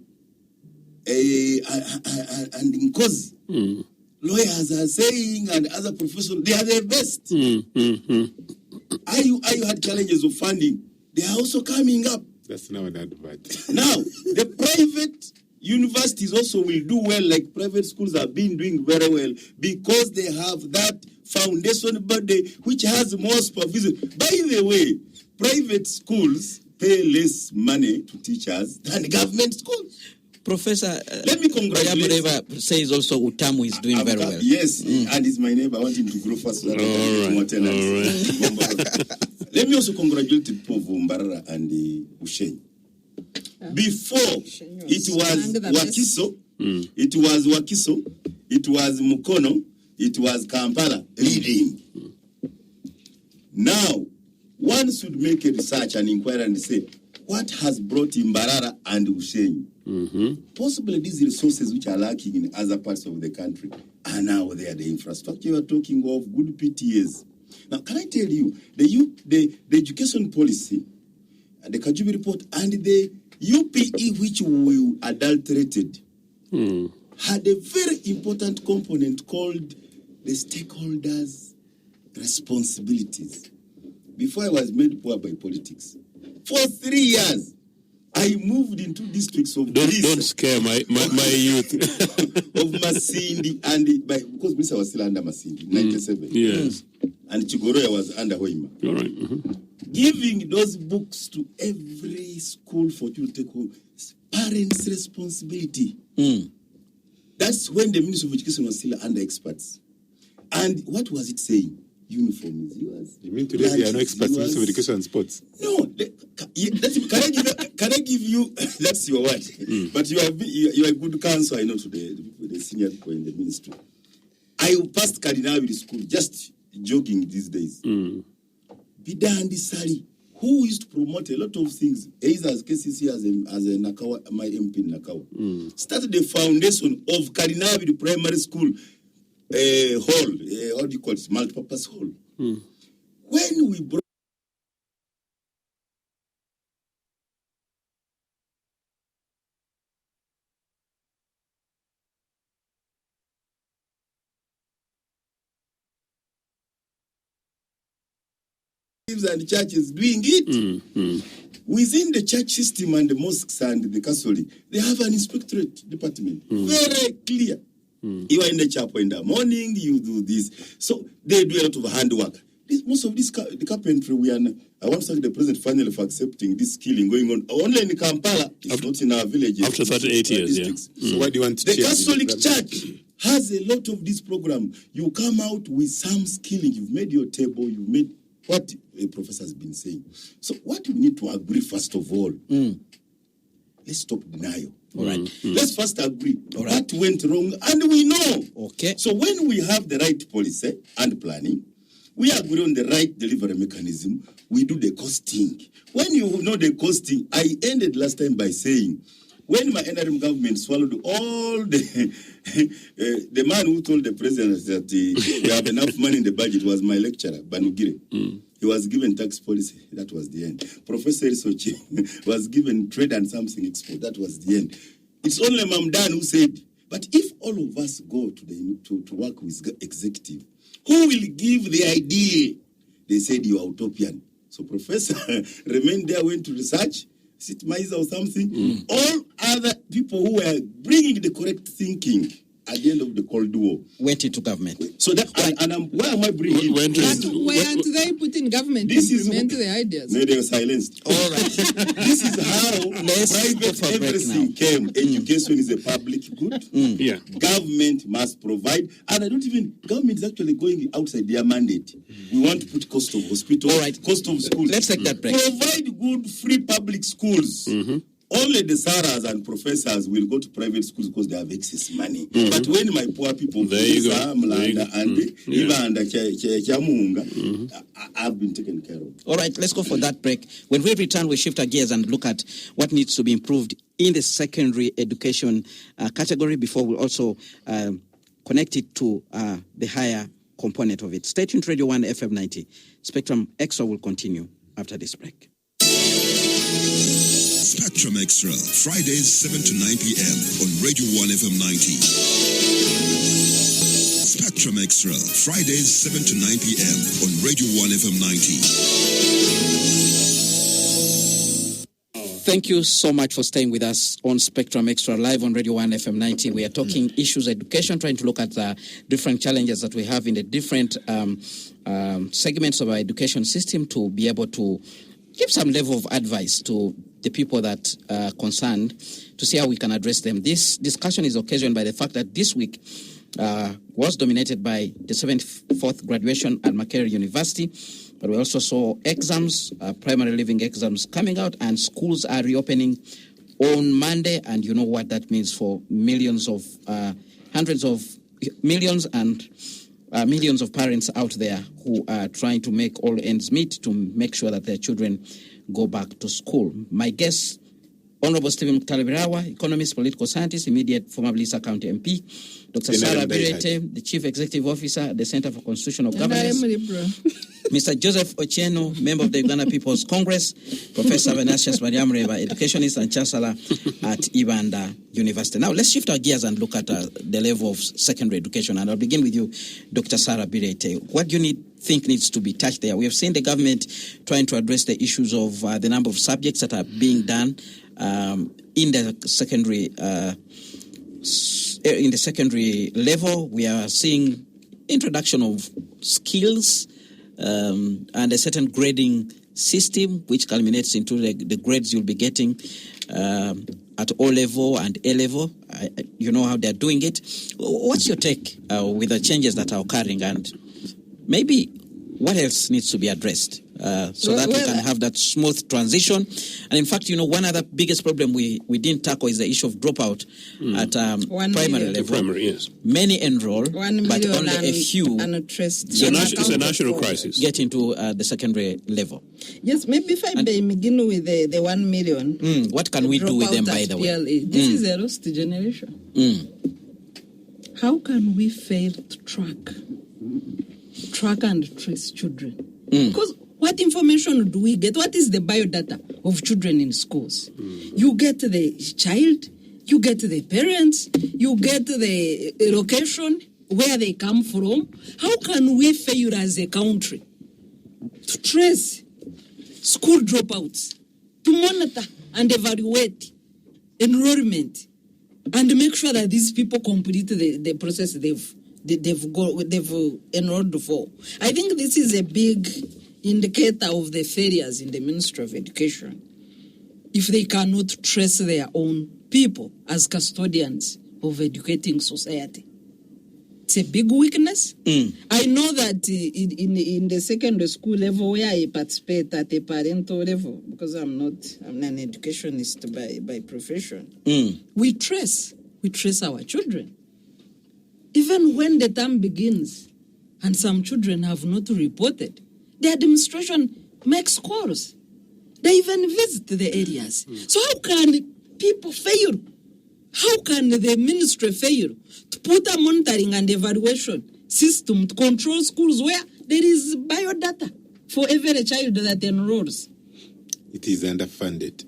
and in cause lawyers are saying, and other professionals, they are the best. You had challenges of funding. They are also coming up. That's now an advert. Now, the private universities also will do well, like private schools have been doing very well, because they have that foundation body which has more supervision. By the way, private schools pay less money to teachers than government schools. Professor, let me congratulate. Says also Utamu is doing very well. Yes, and he's my neighbor. I want him to grow faster. Let me also congratulate Povo Mbarara and Ushen. Before, it was Wakiso, it was Mukono, it was Kampala leading. Now, one should make a research and inquire and say, what has brought Mbarara and Ushen? Possibly these resources which are lacking in other parts of the country are now there. The infrastructure you are talking of, good PTAs. Now, can I tell you, the education policy, the Kajubi report, and the UPE which we adulterated had a very important component called the stakeholders' responsibilities. Before I was made poor by politics, for 3 years, I moved into districts of Don't scare my youth. of Masindi, and because Mr. was still under Masindi, 97. Yes. And Chigoroya was under Hoima. All right. Giving those books to every school for you to take home is parents' responsibility. That's when the Ministry of Education was still under experts. And what was it saying? Uniform is yours. You mean today they are no experts in Ministry of Education and Sports? No. Can I give you, that's your word. But you are a good counsel, I know, to the senior people in the ministry. I passed Karinavili school, just jogging these days. Bidandi Sali, who used to promote a lot of things, either as KCC as a Nakawa, my MP in Nakawa, started the foundation of Karinavili Primary School hall, how do you call it, multi-purpose hall. When we brought and churches doing it. Within the church system and the mosques and the Catholic, they have an inspectorate department. Very clear. You are in the chapel in the morning, you do this. So they do a lot of handwork. Most of this, the carpentry, I want to thank the president finally for accepting this killing going on. Only in Kampala, it's not in our villages. After 38 years, yeah. So why do you want to The change Catholic Church has a lot of this program. You come out with some skilling. You've made your table, you've made what a professor has been saying. So what we need to agree, first of all, let's stop denial. All right. Let's first agree what went wrong, and we know. Okay. So when we have the right policy and planning, we agree on the right delivery mechanism, we do the costing. When you know the costing, I ended last time by saying, when my NRM government swallowed all the the man who told the president that we have enough money in the budget was my lecturer, Banugire. He was given tax policy. That was the end. Professor Sochi was given trade and something export. That was the end. It's only Mamdan who said, but if all of us go to work with executive, who will give the idea? They said you are utopian. So Professor remained there, went to research, Sitmaiza or something. All other people who were bringing the correct thinking at the end of the Cold War went into government. So that why am I bringing? Why aren't they put in government to implement the ideas? No, they were silenced. All right. This is how private everything came. Education is a public good. Yeah. Government must provide, and government is actually going outside their mandate. We want to put cost of hospital, cost of schools. Let's take that break. Provide good free public schools. Only the Saras and professors will go to private schools because they have excess money. But when my poor people, I've been taken care of. All right, let's go for that break. When we return, we shift our gears and look at what needs to be improved in the secondary education category before we also connect it to the higher component of it. Stay tuned, Radio 1 FM 90. Spectrum Extra will continue after this break. Spectrum Extra, Fridays 7 to 9 p.m. on Radio 1 FM 90. Spectrum Extra, Fridays 7 to 9 p.m. on Radio 1 FM 90. Thank you so much for staying with us on Spectrum Extra live on Radio 1 FM 90. We are talking issues education, trying to look at the different challenges that we have in the different segments of our education system to be able to give some level of advice to the people that are concerned to see how we can address them. This discussion is occasioned by the fact that this week was dominated by the 74th graduation at Makerere University, but we also saw exams, primary living exams coming out, and schools are reopening on Monday, and you know what that means for millions of, hundreds of millions and millions of parents out there who are trying to make all ends meet to make sure that their children go back to school. My guest, Honorable Stephen Mutalabirawa, economist, political scientist, immediate former Blissa County MP, Dr. Sarah Birete, the Chief Executive Officer at the Center for Constitutional Governance, Mr. Joseph Ochieno, member of the Uganda People's Congress, Professor Venatius Mariamreva, educationist and chancellor at Uganda University. Now, let's shift our gears and look at the level of secondary education. And I'll begin with you, Dr. Sarah Birete. What do you think needs to be touched there? We have seen the government trying to address the issues of the number of subjects that are being done in the secondary level. We are seeing introduction of skills and a certain grading system, which culminates into the grades you'll be getting at O level and A level. You know how they're doing it. What's your take with the changes that are occurring, and maybe what else needs to be addressed so that we can have that smooth transition. And in fact, one other biggest problem we didn't tackle is the issue of dropout at primary level. Primary, yes. Many enroll, 1 but million only a few It's a national crisis. get into the secondary level. Yes, maybe if I begin with the 1 million. What can we do with them, by the way? PLA. This is a lost generation. How can we fail to track and trace children? Because what information do we get? What is the biodata of children in schools? You get the child, you get the parents, you get the location, where they come from. How can we fail as a country to trace school dropouts, to monitor and evaluate enrollment, and make sure that these people complete the process they've enrolled for? I think this is a big indicator of the failures in the Ministry of Education. If they cannot trace their own people as custodians of educating society, it's a big weakness. I know that in the secondary school level where I participate at a parental level, because I'm an educationist by profession, we trace our children. Even when the term begins and some children have not reported, the administration makes calls. They even visit the areas. So how can people fail? How can the ministry fail to put a monitoring and evaluation system to control schools where there is biodata for every child that enrolls? It is underfunded.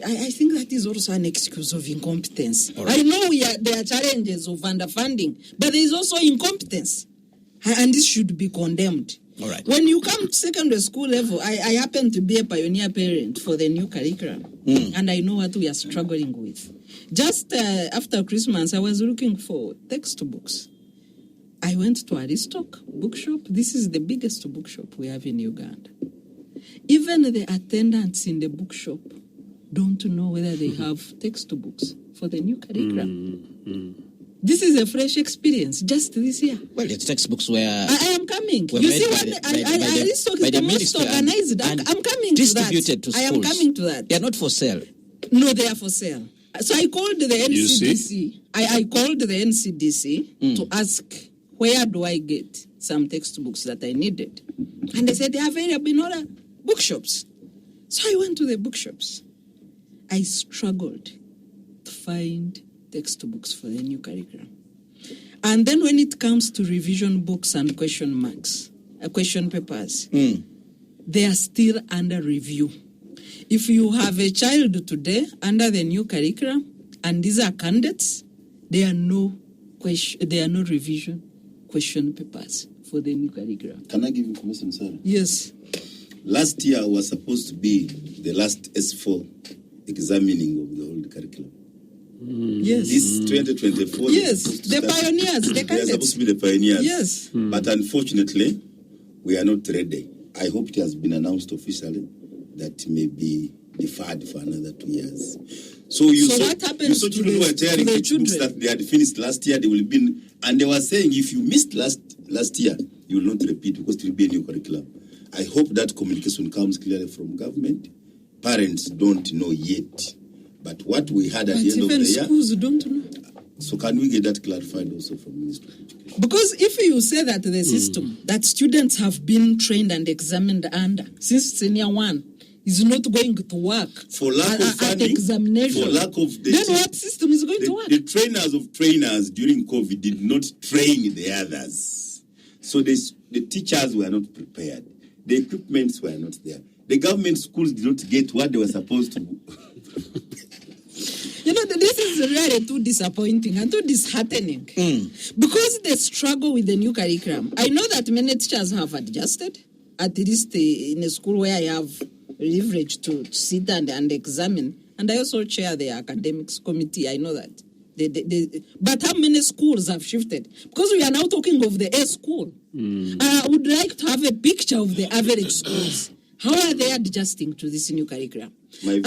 I think that is also an excuse of incompetence. Right. I know there are challenges of underfunding, but there is also incompetence. And this should be condemned. All right. When you come to secondary school level, I happen to be a pioneer parent for the new curriculum, and I know what we are struggling with. Just after Christmas, I was looking for textbooks. I went to Aristoc bookshop. This is the biggest bookshop we have in Uganda. Even the attendants in the bookshop don't know whether they have textbooks for the new curriculum. This is a fresh experience just this year. Well, the textbooks were... I am coming. You see what Aristoc is the most organized. I'm coming to that. Distributed to schools. I am coming to that. They are not for sale. No, they are for sale. So I called the NCDC. I called the NCDC to ask, where do I get some textbooks that I needed? And they said they are available in other bookshops. So I went to the bookshops. I struggled to find textbooks for the new curriculum. And then when it comes to revision books and question papers, they are still under review. If you have a child today under the new curriculum and these are candidates, there are no revision question papers for the new curriculum. Can I give you information, sir? Yes. Last year was supposed to be the last S4 examining of the old curriculum. Yes. This 2024. Yes, the pioneers, the they are candidates. supposed to be the pioneers. Yes. But unfortunately, we are not ready. I hope it has been announced officially that may be deferred for another 2 years. So what happens to children who are tearing the textbooks children? that they had finished last year, they will be, and they were saying if you missed last year, you will not repeat because it will be a new curriculum. I hope that communication comes clearly from government. Parents don't know yet. But what we had at the end of the year... even schools don't know. So can we get that clarified also from the Ministry of Education? Because if you say that the system that students have been trained and examined under since senior 1 is not going to work for lack of funding, examination, for lack of then what system is going to work? The trainers of trainers during COVID did not train the others. So the teachers were not prepared. The equipments were not there. The government schools did not get what they were supposed to. This is really too disappointing and too disheartening. Because the struggle with the new curriculum, I know that many teachers have adjusted, at least in a school where I have leverage to sit and examine. And I also chair the academics committee. I know that. But how many schools have shifted? Because we are now talking of the A school. I would like to have a picture of the average schools. How are they adjusting to this new curriculum? My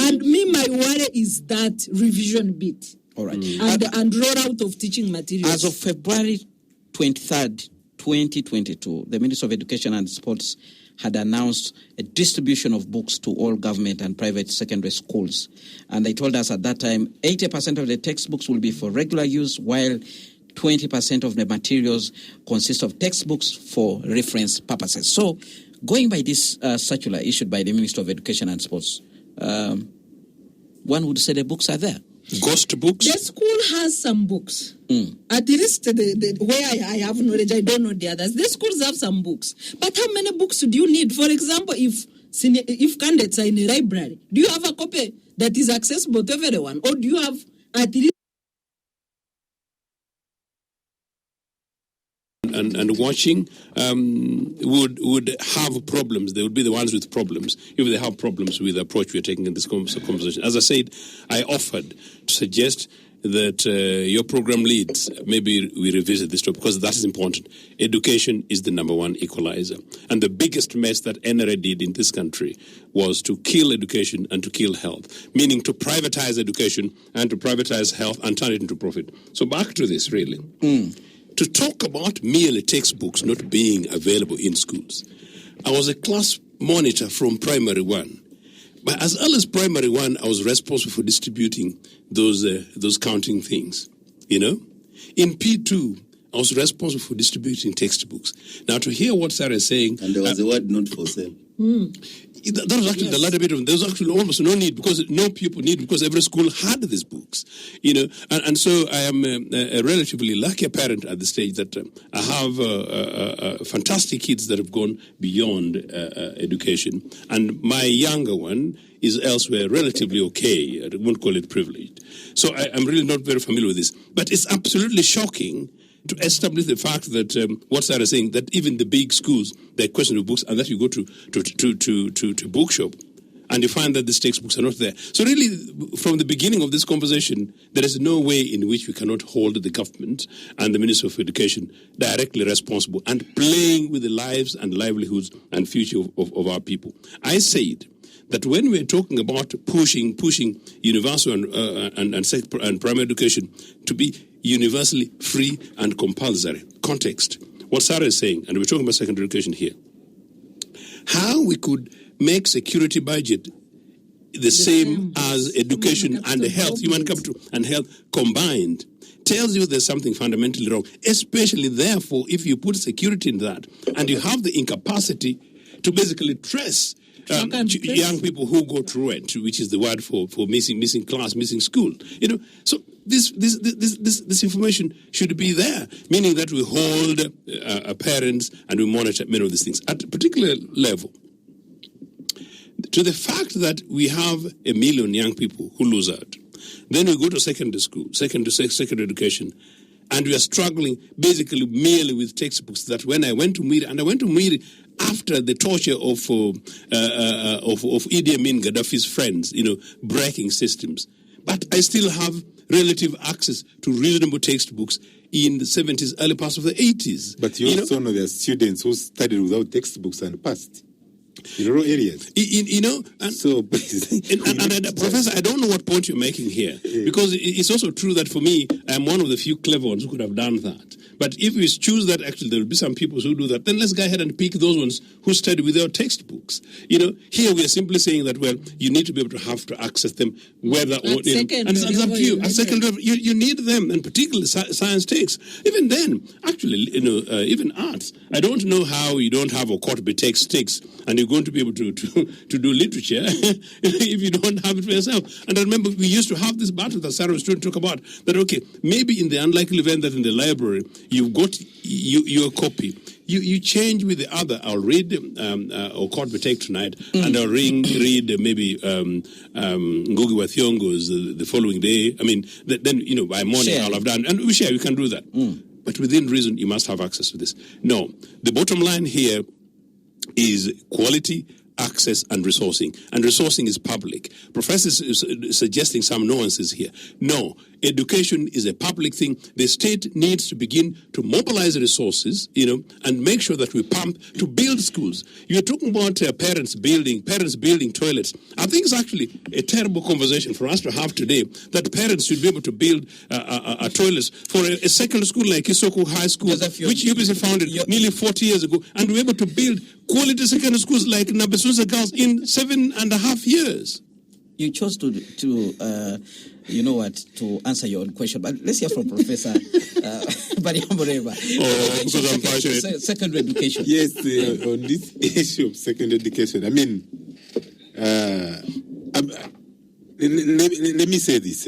worry is that revision bit. All right. And rollout of teaching materials. As of February 23rd, 2022, the Ministry of Education and Sports had announced a distribution of books to all government and private secondary schools. And they told us at that time 80% of the textbooks will be for regular use, while 20% of the materials consist of textbooks for reference purposes. So, going by this circular issued by the Minister of Education and Sports, one would say the books are there. Ghost books? The school has some books. At least the where I have knowledge, I don't know the others. The schools have some books. But how many books do you need? For example, if candidates are in a library, do you have a copy that is accessible to everyone? Or do you have at least and watching would have problems. They would be the ones with problems if they have problems with the approach we are taking in this conversation. As I said, I offered to suggest that your program leads, maybe we revisit this topic because that is important. Education is the number one equalizer. And the biggest mess that NRA did in this country was to kill education and to kill health, meaning to privatize education and to privatize health and turn it into profit. So back to this, really. To talk about merely textbooks not being available in schools. I was a class monitor from primary one. But as early as primary one, I was responsible for distributing those counting things, you know. In P2, I was responsible for distributing textbooks. Now, to hear what Sarah is saying... And there was a word not for sale. That was actually the latter bit of it. There was actually almost no need because no people need because every school had these books, you know. And so I am a relatively lucky parent at the stage that I have fantastic kids that have gone beyond education. And my younger one is elsewhere relatively okay. I won't call it privileged. So I'm really not very familiar with this. But it's absolutely shocking to establish the fact that what Sarah is saying, that even the big schools, they're question of books, and that you go to bookshop and you find that these textbooks are not there. So really, from the beginning of this conversation, there is no way in which we cannot hold the government and the Minister of Education directly responsible and playing with the lives and livelihoods and future of our people. I said that when we're talking about pushing universal and primary education to be universally free and compulsory, context, what Sarah is saying, and we're talking about secondary education here, how we could make security budget the same as education and health, human capital and health combined, tells you there's something fundamentally wrong, especially therefore if you put security in that and you have the incapacity to basically trace young people who go truant, which is the word for missing class, missing school. You know, so this information should be there, meaning that we hold parents and we monitor many of these things at a particular level. To the fact that we have 1 million young people who lose out, then we go to secondary school, secondary education, and we are struggling basically merely with textbooks. That when I went to Mwiri, and I went to Mwiri after the torture of Idi Amin Gaddafi's friends, you know, breaking systems. But I still have relative access to reasonable textbooks in the 70s, early parts of the 80s. But you also know there are students who studied without textbooks and passed. In rural areas. And Professor, I don't know what point you're making here, because it's also true that for me, I'm one of the few clever ones who could have done that. But if we choose that, actually, there will be some people who do that. Then let's go ahead and pick those ones who study without textbooks. You know, here we are simply saying that, well, you need to be able to have to access them, whether or and it's up to you. At second level, you need them, and particularly science takes. Even then, actually, even arts. I don't know how you don't have a Okotbe takes, and you're going to be able to do literature if you don't have it for yourself. And I remember we used to have this battle that Sarah was trying to talk about, that, okay, maybe in the unlikely event that in the library you've got your copy, you change with the other. I'll read Okotbe take tonight, and I'll read maybe Ngugi wa Thiong'o's the following day. I mean, then, by morning I'll have done, and we share, you can do that. But within reason, you must have access to this. No, the bottom line here is quality, access, and resourcing. And resourcing is public. Professors is suggesting some nuances here. No, education is a public thing. The state needs to begin to mobilize resources, and make sure that we pump to build schools. You're talking about parents building toilets. I think it's actually a terrible conversation for us to have today, that parents should be able to build toilets for a secondary school like Isoko High School, which UBC founded nearly 40 years ago, and we're able to build quality secondary schools like Nabesuza Girls in 7.5 years. You chose to answer your own question, but let's hear from Professor Bariamboreva. Because I'm passionate. Secondary education. Yes, on this issue of secondary education, I mean, let me say this.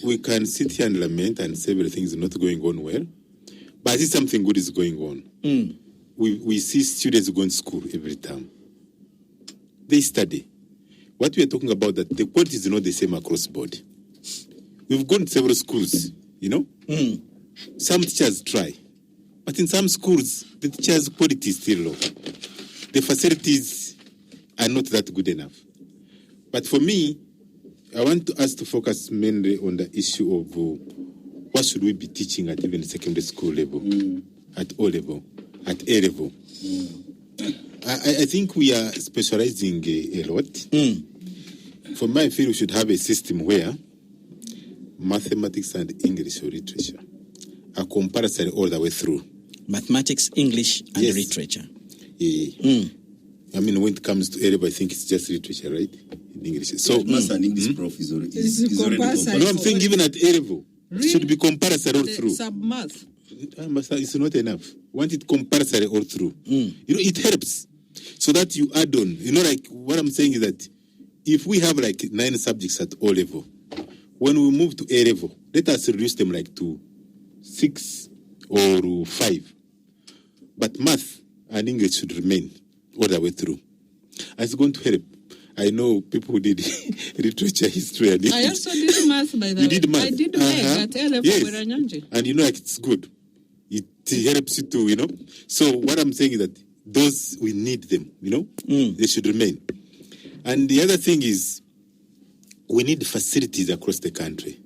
We can sit here and lament and say everything is not going on well, but I see something good is going on. We see students going to school every time. They study. What we are talking about, that the quality is not the same across board. We've gone to several schools, Some teachers try, but in some schools, the teachers' quality is still low. The facilities are not that good enough. But for me, I want us to focus mainly on the issue of what should we be teaching at even secondary school level, at O level, at A level. I think we are specializing a lot. For me, I feel we should have a system where mathematics and English or literature are compulsory all the way through. Mathematics, English, and literature. Yeah. I mean, when it comes to A level, I think it's just literature, right? In English. So, Math and English prof is already compulsory. No, I'm saying even at A level, it should be compulsory all through. Sub-math. It's not enough. Want it compulsory all through. It helps so that you add on. Like what I'm saying is that if we have like 9 subjects at O level, when we move to A level, let us reduce them like to 6 or 5. But math and English should remain all the way through. And it's going to help. I know people who did literature, history, and I also did math, by the way. You did math? I did math at A level with Ranyanji. And it's good. It helps you to, So what I'm saying is that those, we need them, They should remain. And the other thing is, we need facilities across the country.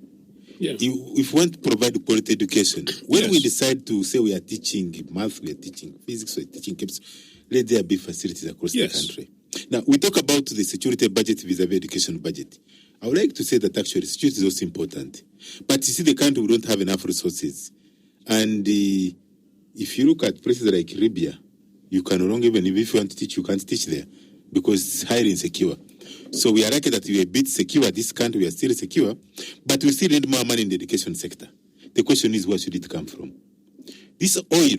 Yeah. If we want to provide quality education, when we decide to say we are teaching math, we are teaching physics, we are teaching chemistry, let there be facilities across the country. Now, we talk about the security budget vis-a-vis education budget. I would like to say that actually security is also important. But you see, the country, we don't have enough resources. And if you look at places like Libya, you can no longer, even if you want to teach, you can't teach there because it's highly insecure. So we are lucky that we are a bit secure. This country, we are still secure, but we still need more money in the education sector. The question is, where should it come from? This oil,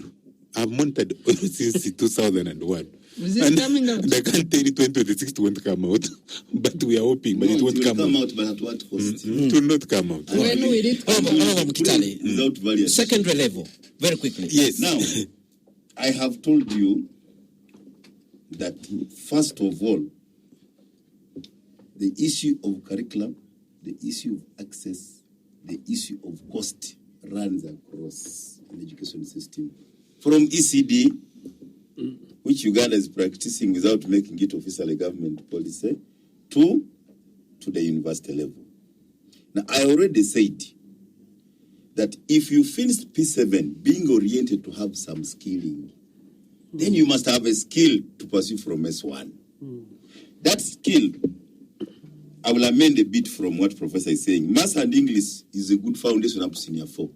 I've monitored oil since 2001. Is it coming out? And I can't tell you 2026 it won't come out, but we are hoping, but it won't come out. But at what cost? It will not come out. When will it come out? Without variation. Secondary level, very quickly. Yes. Now, I have told you that, first of all, the issue of curriculum, the issue of access, the issue of cost runs across the education system. From ECD, which Uganda is practicing without making it officially government policy, to the university level. Now, I already said that if you finish P7 being oriented to have some skilling, then you must have a skill to pursue from S1. That skill, I will amend a bit from what Professor is saying. Maths and English is a good foundation up to senior 4.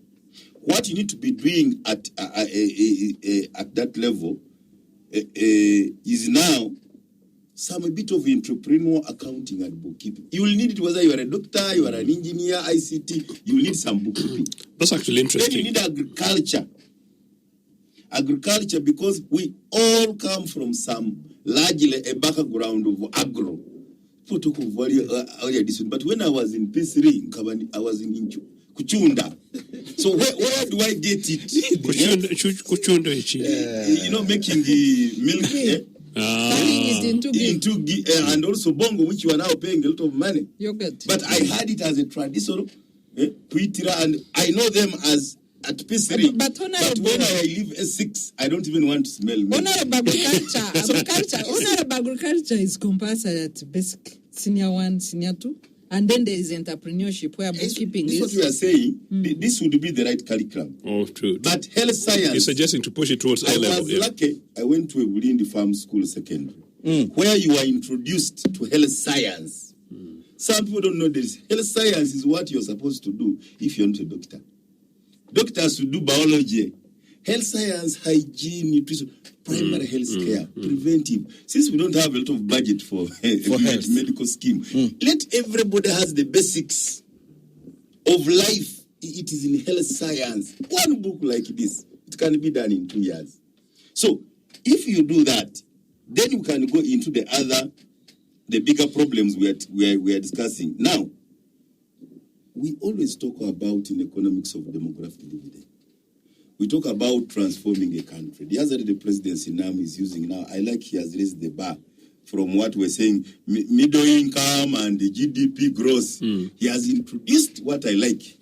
What you need to be doing at that level is now a bit of entrepreneurial accounting and bookkeeping. You will need it whether you are a doctor, you are an engineer, ICT, you will need some bookkeeping. That's actually interesting. Then you need agriculture. Agriculture, because we all come from some largely a background of agro. But when I was in P3, I was in Kuchunda. So where do I get it? Kuchunda. Making the milk. And also bongo, which you are now paying a lot of money. Yogurt. But I had it as a traditional puitira, and I know them as at P3. But when I leave S6, I don't even want to smell milk. Honorable agriculture is compulsory at basic senior 1, senior 2. And then there is entrepreneurship where bookkeeping This is what is. we are saying. This would be the right curriculum. But health science. You're suggesting to push it towards A I level. was lucky. I went to a Bulindi Farm School Secondary, where you are introduced to health science. Some people don't know this. Health science is what you're supposed to do if you're not a doctor. Doctors should do biology, health science, hygiene, nutrition, primary health care, preventive. Since we don't have a lot of budget for health medical scheme, let everybody has the basics of life. It is in health science. One book like this, it can be done in 2 years. So if you do that, then you can go into the bigger problems we are discussing. Now, we always talk about in economics of demographic dividend. We talk about transforming a country. The other day, the presidency now is using now. I like he has raised the bar from what we're saying, middle income and the GDP growth. He has introduced what I like.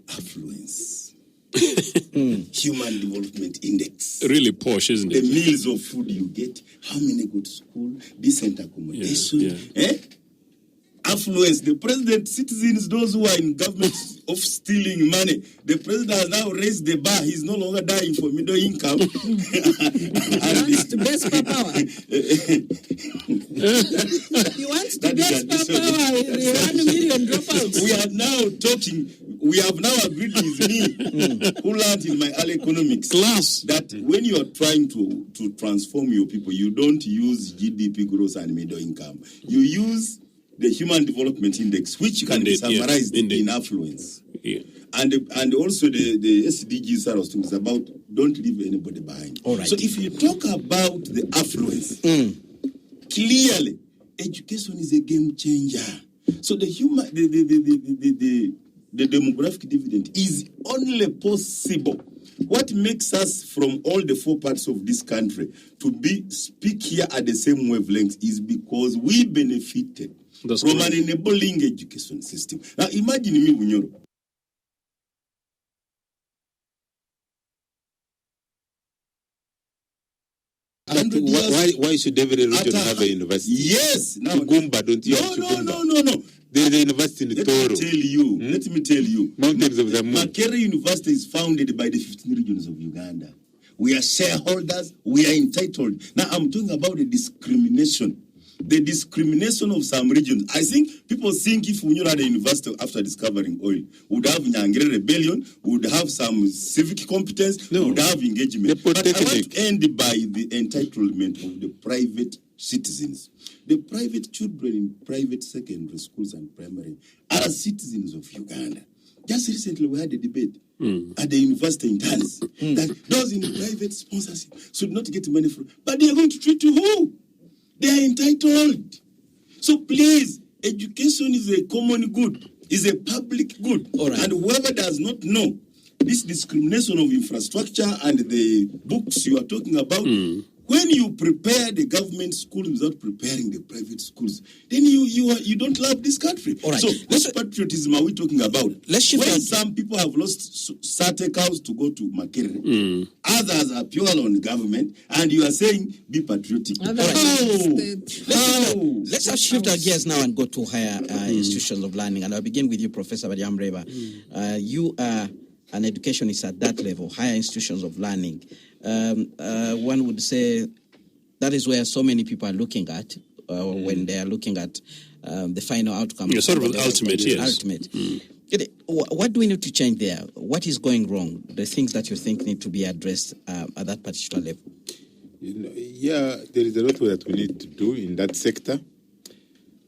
Affluence. Human Development Index. Really posh, isn't The it? meals of food you get, how many go to school, decent accommodation, affluence. The president, citizens, those who are in government of stealing money, the president has now raised the bar. He's no longer dying for middle income. Wants to best per power. He wants to best per power. 1 million dropouts. We are now talking. We have now agreed with me, who learned in my early economics Class. that when you are trying to transform your people, you don't use GDP growth and middle income. You use the Human Development Index, which can be summarized in affluence. Yeah. And also the SDGs are things about don't leave anybody behind. All right. So if you talk about the affluence, clearly education is a game changer. So the demographic dividend is only possible. What makes us from all the 4 parts of this country to speak here at the same wavelength is because we benefited from an enabling education system. Now imagine me, Bunyoro. Why should every region have a university? Yes. Now, Ugumba, don't you have Ugumba? No. There is a university in Toro. Let me tell you. Mountains of the moon. Makerere University is founded by the 15 regions of Uganda. We are shareholders. We are entitled. Now, I'm talking about the discrimination. The discrimination of some regions. I think people think if we had a university after discovering oil, would have Nyangere rebellion, would have some civic competence, would have engagement. But I want to end by the entitlement of the private citizens. The private children in private secondary schools and primary are citizens of Uganda. Just recently we had a debate at the university in Tanzania that those in private sponsorship should not get money from, but they are going to treat you who? They are entitled. So please, education is a common good, is a public good. All right. And whoever does not know this discrimination of infrastructure and the books you are talking about, when you prepare the government schools without preparing the private schools, then you don't love this country. All right. So what patriotism are we talking about? Let's shift when on. some people have lost certain cows to go to Makerere, others are pure on government, and you are saying be patriotic. Let's just shift our gears now and go to higher institutions of learning. And I'll begin with you, Professor Badiamreba. You are an educationist at that level, higher institutions of learning. One would say that is where so many people are looking at when they are looking at the final outcome. Yeah, sort of an ultimate, yes. Ultimate. What do we need to change there? What is going wrong? The things that you think need to be addressed at that particular level? Yeah, there is a lot that we need to do in that sector.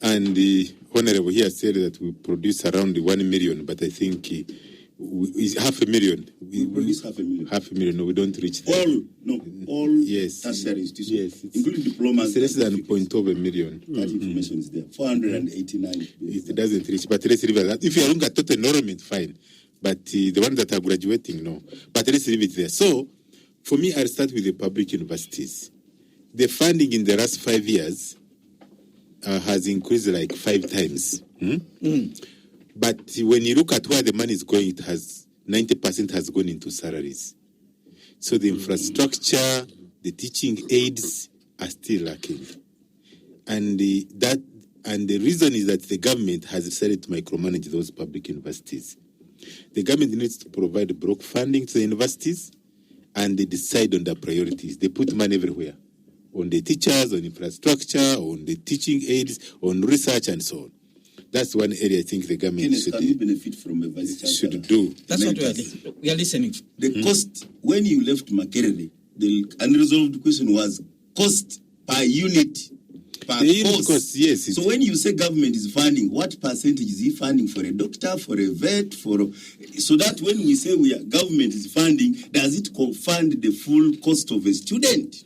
And the Honorable here said that we produce around 1 million, but I think it's 500,000. We produce 500,000. 500,000, no, we don't reach that. All yes. tertiary institutions, Yes, including diplomas. It's less than 0.2 million. That information is there. 489. It doesn't reach, but let's leave it at that. If you look at total enrollment, fine. But the ones that are graduating, no. But let's leave it there. So, for me, I'll start with the public universities. The funding in the last 5 years has increased like 5 times. But when you look at where the money is going, it has 90% has gone into salaries. So the infrastructure, the teaching aids are still lacking. And And the reason is that the government has decided to micromanage those public universities. The government needs to provide block funding to the universities, and they decide on their priorities. They put money everywhere, on the teachers, on infrastructure, on the teaching aids, on research, and so on. That's one area I think the government Can you benefit from a vice chancellor? should do. That's what we are listening. The cost, when you left Makerere, the unresolved question was cost per unit. Per The unit course. cost, yes. So when you say government is funding, what percentage is he funding for a doctor, for a vet, so that when we say government is funding, does it fund the full cost of a student?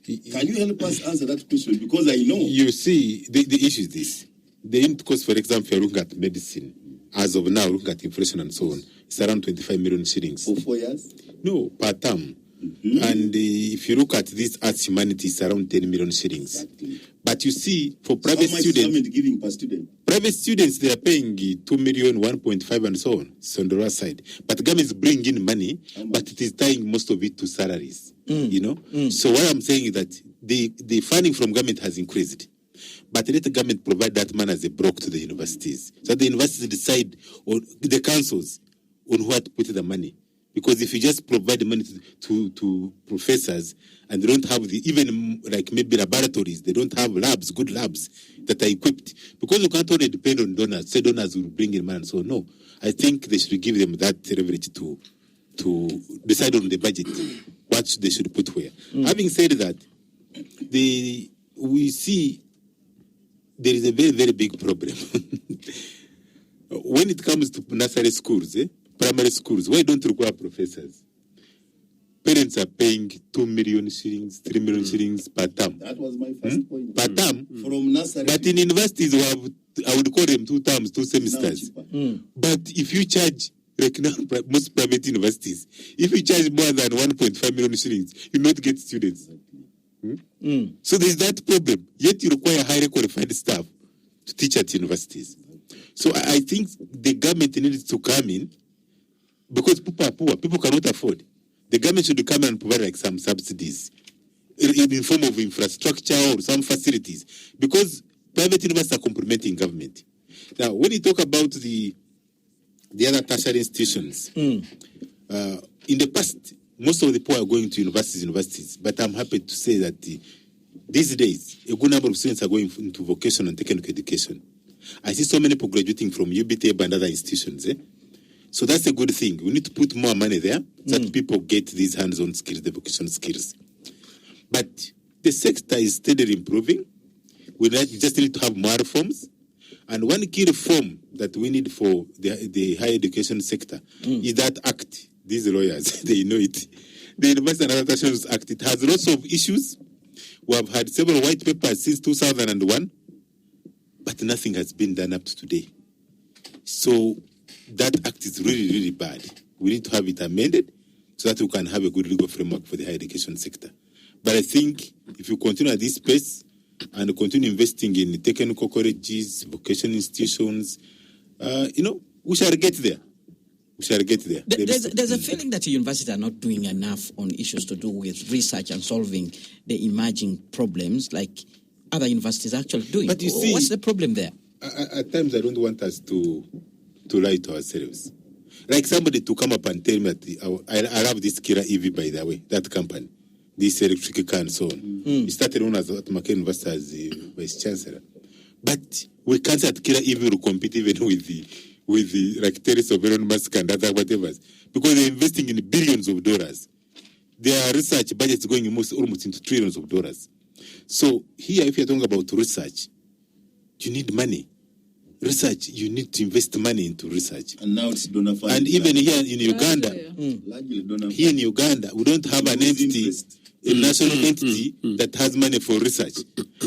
Can you help us answer that question? Because I know. You see, the issue is this. The unit cost, for example, if you look at medicine, as of now, look at inflation and so on, it's around 25 million shillings. For 4 years? No, per term. And if you look at this arts humanities, it's around 10 million shillings. Exactly. But you see, for private How much students, is government giving per student? private students, they are paying 2 million, 1.5 and so on. It's on the right side. But the government is bringing in money, but it is tying most of it to salaries. You know? So what I'm saying is that the funding from government has increased. But let the government provide that money as a block to the universities. So the universities decide, or the councils, on what to put the money. Because if you just provide the money to professors and they don't have even like maybe laboratories, they don't have labs, good labs that are equipped. Because you can't only depend on donors, say donors will bring in money and so on. No, I think they should give them that leverage to decide on the budget, what they should put where. Having said that, we see there is a very, very big problem. When it comes to nursery schools, primary schools, why don't require professors? Parents are paying 2 million shillings, 3 million shillings per term. That was my first point. Per term. From nursery. But in universities, I would call them 2 terms, 2 semesters. But if you charge, like now, most private universities, if you charge more than 1.5 million shillings, you not get students. So there's that problem. Yet you require highly qualified staff to teach at universities. So I think the government needs to come in, because people are poor, people cannot afford. The government should come and provide like some subsidies in form of infrastructure or some facilities, because private universities are complementing government. Now, when you talk about the other tertiary institutions, in the past, most of the poor are going to universities, but I'm happy to say that these days, a good number of students are going into vocational and technical education. I see so many people graduating from UBT and other institutions. So that's a good thing. We need to put more money there so that people get these hands-on skills, the vocational skills. But the sector is steadily improving. We just need to have more reforms. And one key reform that we need for the higher education sector is that act. These lawyers, they know it. The University and Other Tertiary Act, it has lots of issues. We have had several white papers since 2001, but nothing has been done up to today. So that act is really, really bad. We need to have it amended so that we can have a good legal framework for the higher education sector. But I think if you continue at this pace and continue investing in technical colleges, vocational institutions, we shall get there. There's a feeling that the universities are not doing enough on issues to do with research and solving the emerging problems like other universities are actually doing. But you see, what's the problem there? At times, I don't want us to lie to ourselves. Like somebody to come up and tell me that I love this Kira EV, by the way, that company, this electric car and so on. It started on at Makerere University as the vice chancellor. But we can't say that Kira EV will compete even with the like Terrace of Elon Musk and other whatevers, because they're investing in billions of dollars. Their research budgets going almost into trillions of dollars. So here, if you're talking about research, you need money. Research, you need to invest money into research. And now it's donor funding. And even here in Uganda, Largely in Uganda, we don't have an entity, a national entity that has money for research.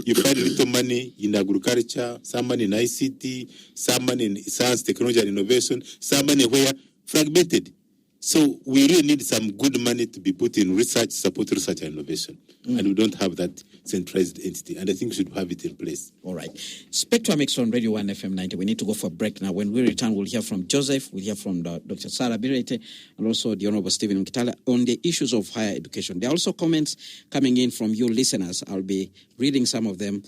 You find little money in agriculture, some money in ICT, some money in science, technology, and innovation, some money where fragmented. So we really need some good money to be put in research, support research and innovation. And we don't have that. centralized entity, and I think we should have it in place. All right. Spectrum X on Radio 1 FM 90. We need to go for a break now. When we return, we'll hear from Joseph, we'll hear from Dr. Sarah Birete, and also the Honorable Stephen Mkitala on the issues of higher education. There are also comments coming in from you listeners. I'll be reading some of them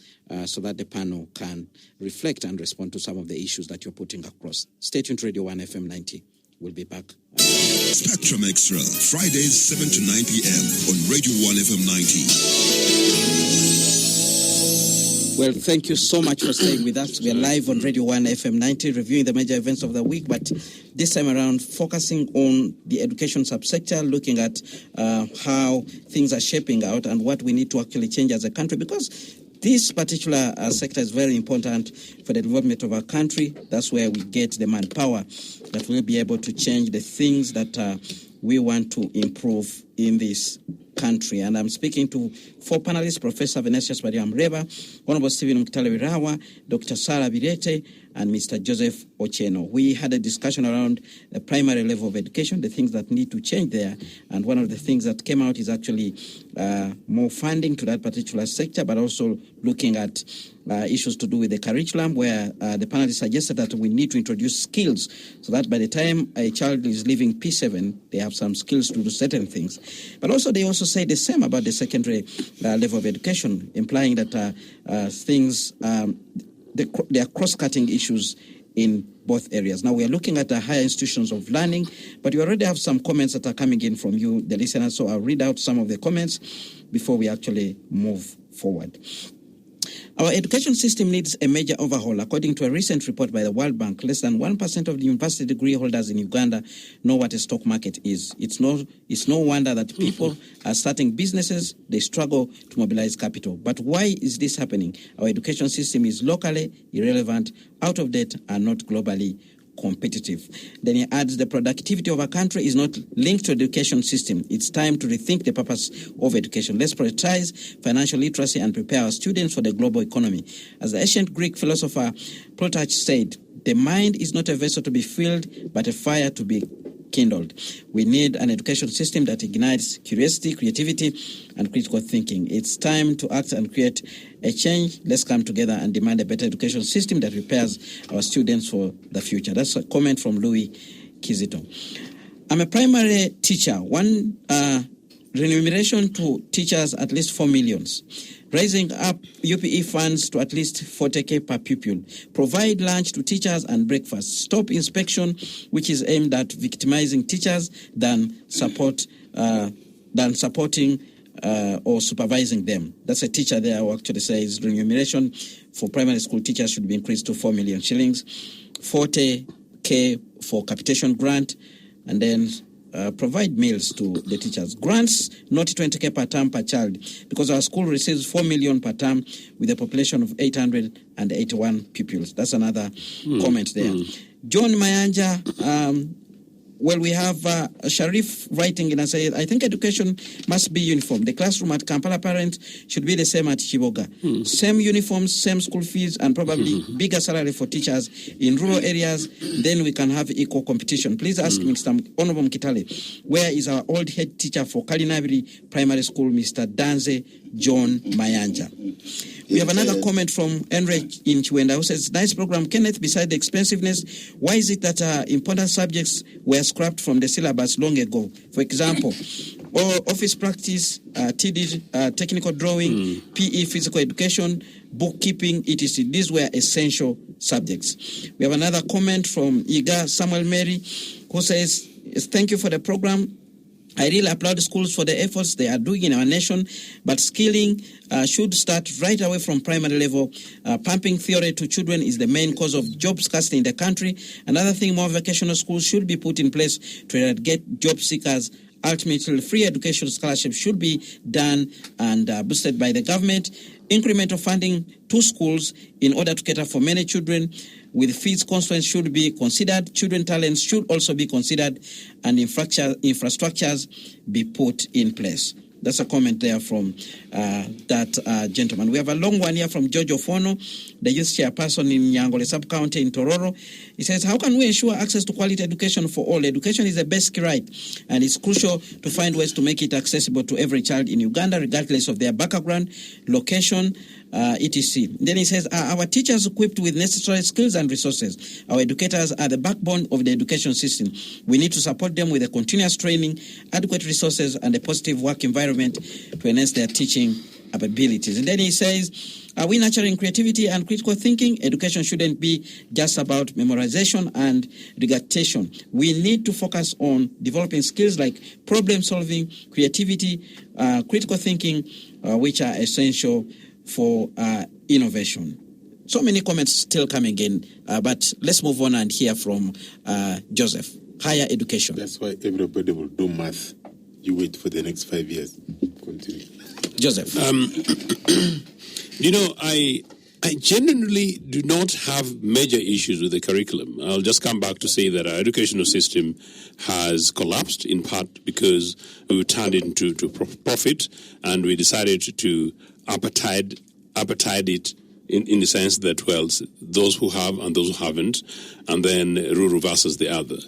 so that the panel can reflect and respond to some of the issues that you're putting across. Stay tuned to Radio 1 FM 90. We'll be back. Spectrum Extra, Fridays 7 to 9 p.m. on Radio 1 FM 90. Well, thank you so much for staying with us. We are live on Radio 1 FM 90, reviewing the major events of the week, but this time around focusing on the education subsector, looking at how things are shaping out and what we need to actually change as a country, because this particular sector is very important for the development of our country. That's where we get the manpower that will be able to change the things that we want to improve in this country. And I'm speaking to 4 panelists: Professor Venesius Mariam Reba, Honorable Stephen Mkitala Wirawa, Dr. Sarah Birete, and Mr. Joseph Ocheno. We had a discussion around the primary level of education, the things that need to change there. And one of the things that came out is actually more funding to that particular sector, but also looking at issues to do with the curriculum, where the panelists suggested that we need to introduce skills so that by the time a child is leaving P7, they have some skills to do certain things. But also they also say the same about the secondary level of education, implying that there are cross-cutting issues in both areas. Now, we are looking at the higher institutions of learning, but we already have some comments that are coming in from you, the listeners, so I'll read out some of the comments before we actually move forward. Our education system needs a major overhaul. According to a recent report by the World Bank, less than 1% of the university degree holders in Uganda know what a stock market is. It's no wonder that people are starting businesses, they struggle to mobilize capital. But why is this happening? Our education system is locally irrelevant, out of date, and not globally competitive. Then he adds, the productivity of a country is not linked to education system. It's time to rethink the purpose of education. Let's prioritize financial literacy and prepare our students for the global economy. As the ancient Greek philosopher Plutarch said, the mind is not a vessel to be filled, but a fire to be kindled. We need an education system that ignites curiosity, creativity, and critical thinking. It's time to act and create a change. Let's come together and demand a better education system that prepares our students for the future. That's a comment from Louis Kizito. I'm a primary teacher. One remuneration to teachers at least 4 million. Raising up UPE funds to at least 40k per pupil. Provide lunch to teachers and breakfast. Stop inspection, which is aimed at victimizing teachers than supporting or supervising them. That's a teacher there who actually says remuneration for primary school teachers should be increased to 4 million shillings, 40k for capitation grant, and then provide meals to the teachers. Grants not 20k per term per child, because our school receives 4 million per term with a population of 881 pupils. That's another comment there. John Mayanja, well, we have Sharif writing in and say, I think education must be uniform. The classroom at Kampala Parent should be the same at Chiboga. Same uniforms, same school fees, and probably bigger salary for teachers in rural areas. Then we can have equal competition. Please ask Mr. Honorable Mkitale, where is our old head teacher for Kalinabiri Primary School, Mr. Danze John Mayanja? We have another comment from Enric in Chiwenda who says, nice program, Kenneth. Beside the expensiveness, why is it that important subjects were scrapped from the syllabus long ago? For example, office practice, TD, technical drawing, PE, physical education, bookkeeping, etc. These were essential subjects. We have another comment from Iga Samuel Mary who says, thank you for the program. I really applaud schools for the efforts they are doing in our nation, but skilling should start right away from primary level. Pumping theory to children is the main cause of job scarcity in the country. Another thing, more vocational schools should be put in place to get job seekers. Ultimately, free education scholarships should be done and boosted by the government. Incremental funding to schools in order to cater for many children with fees constraints should be considered. Children talents should also be considered, and infrastructures be put in place. That's a comment there from that gentleman. We have a long one here from George Ofono, the youth chairperson in Nyangole sub-county in Tororo. He says, how can we ensure access to quality education for all? Education is a basic right, and it's crucial to find ways to make it accessible to every child in Uganda, regardless of their background, location, etc. Then he says, are our teachers equipped with necessary skills and resources? Our educators are the backbone of the education system. We need to support them with a continuous training, adequate resources, and a positive work environment to enhance their teaching abilities. And then he says, are we nurturing creativity and critical thinking? Education shouldn't be just about memorization and regurgitation. We need to focus on developing skills like problem solving, creativity, critical thinking, which are essential for innovation. So many comments still coming in, but let's move on and hear from Joseph. Higher education. That's why everybody will do math. You wait for the next 5 years. Continue. Joseph. I genuinely do not have major issues with the curriculum. I'll just come back to say that our educational system has collapsed in part because we turned it into profit, and we decided to appetite it in the sense that, well, those who have and those who haven't, and then rural versus the other.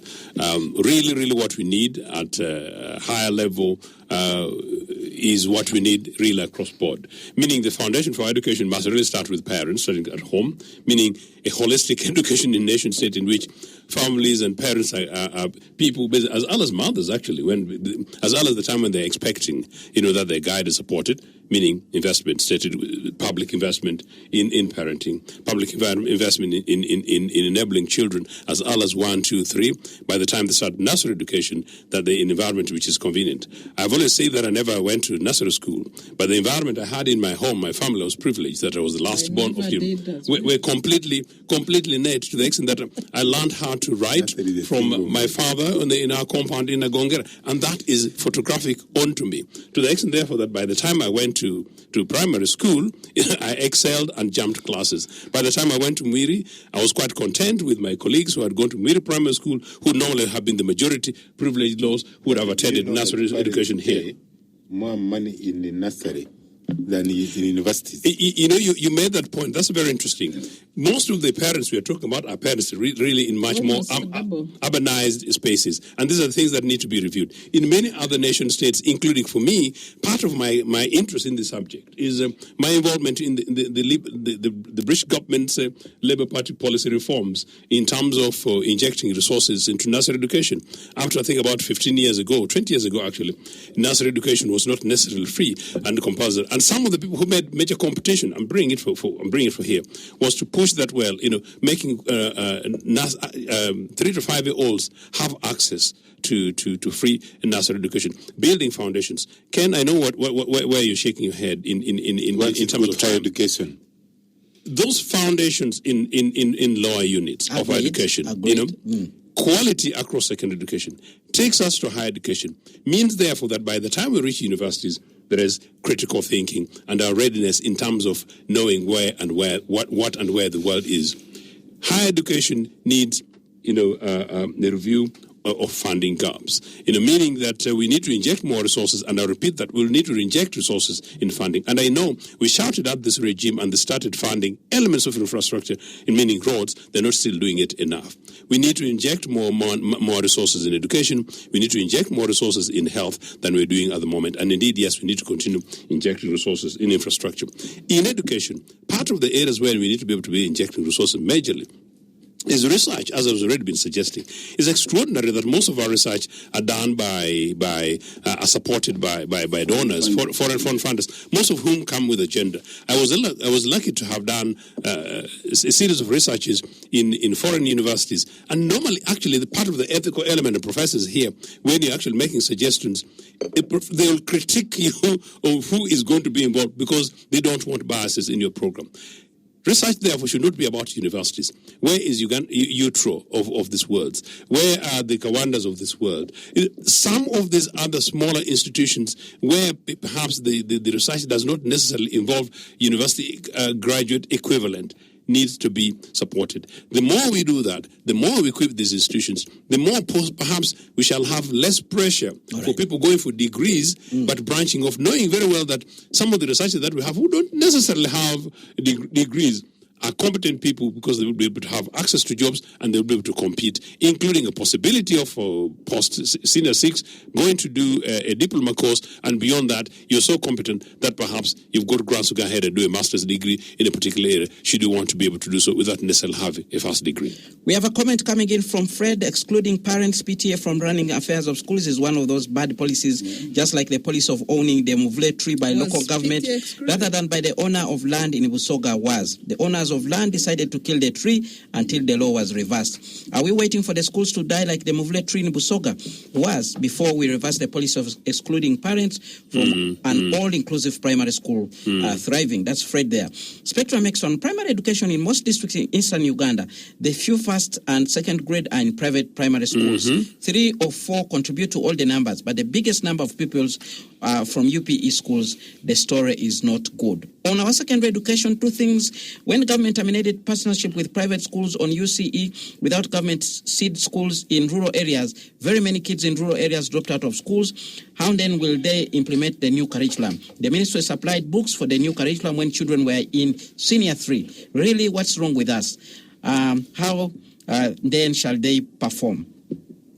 Really what we need at a higher level is what we need really across board. Meaning the foundation for education must really start with parents, starting at home, meaning a holistic education in nation state in which families and parents are people, as well as mothers actually, as well as the time when they're expecting, that their guide is supported, meaning investment, stated public investment in parenting, public investment in enabling children as well as 1, 2, 3, by the time they start nursery education, that they're in an environment which is convenient. I've always said that I never went to nursery school, but the environment I had in my home, my family, was privileged that I was the last born of him. We're completely innate to the extent that I learned how to write from my father in our compound in Agongera, and that is photographic onto me, to the extent therefore that by the time I went to primary school, I excelled and jumped classes. By the time I went to Mwiri, I was quite content with my colleagues who had gone to Mwiri Primary School, who normally have been the majority privileged those who would have attended nursery education here. More money in the nursery than in universities. You made that point. That's very interesting. Most of the parents we are talking about are parents really in much more urbanized spaces. And these are the things that need to be reviewed. In many other nation states, including for me, part of my interest in this subject is my involvement in the British government's Labour Party policy reforms in terms of injecting resources into nursery education. After I think about 15 years ago, 20 years ago actually, nursery education was not necessarily free and compulsory. And some of the people who made major competition, I'm bringing it for here, was to push that making 3 to 5 year olds have access to free nursery education, building foundations. Ken, I know where you're shaking your head in terms of higher education. Those foundations in lower units of education, quality across secondary education takes us to higher education. Means therefore that by the time we reach universities, there is critical thinking and our readiness in terms of knowing what and where the world is. Higher education needs, a review of funding gaps, meaning that we need to inject more resources, and I repeat that we'll need to inject resources in funding. And I know we shouted at this regime and they started funding elements of infrastructure, meaning roads. They're not still doing it enough. We need to inject more resources in education. We need to inject more resources in health than we're doing at the moment. And indeed, yes, we need to continue injecting resources in infrastructure. In education, part of the areas where we need to be able to be injecting resources majorly is research, as I've already been suggesting. It's extraordinary that most of our research are done are supported by donors, foreign funders, most of whom come with agenda. I was lucky to have done a series of researches in foreign universities, and normally, actually, the part of the ethical element of professors here, when you're actually making suggestions, they will critique you of who is going to be involved because they don't want biases in your program. Research, therefore, should not be about universities. Where is UTRO of this world? Where are the Kawandas of this world? Some of these other smaller institutions where perhaps the research does not necessarily involve university graduate equivalent needs to be supported. The more we do that, the more we equip these institutions, the more perhaps we shall have less pressure for people going for degrees, but branching off, knowing very well that some of the researchers that we have who don't necessarily have degrees are competent people because they will be able to have access to jobs and they will be able to compete, including a possibility of post-senior 6 going to do a diploma course, and beyond that, you're so competent that perhaps you've got grants to go ahead and do a master's degree in a particular area, should you want to be able to do so without necessarily having a first degree. We have a comment coming in from Fred, excluding parents' PTA from running affairs of schools is one of those bad policies, just like the policy of owning the Muvule tree by local government rather than by the owner of land in Busoga was. The owners of land decided to kill the tree until the law was reversed. Are we waiting for the schools to die like the Muvule tree in Busoga was before we reverse the policy of excluding parents from an all-inclusive primary school thriving? That's Fred there. Spectrum makes on primary education in most districts in eastern Uganda. The few first and second grade are in private primary schools. 3 or 4 contribute to all the numbers, but the biggest number of pupils from UPE schools, the story is not good. On our secondary education, 2 things. When government terminated partnership with private schools on UCE without government seed schools in rural areas, very many kids in rural areas dropped out of schools. How then will they implement the new curriculum? The ministry supplied books for the new curriculum when children were in senior 3. Really, what's wrong with us? How then shall they perform?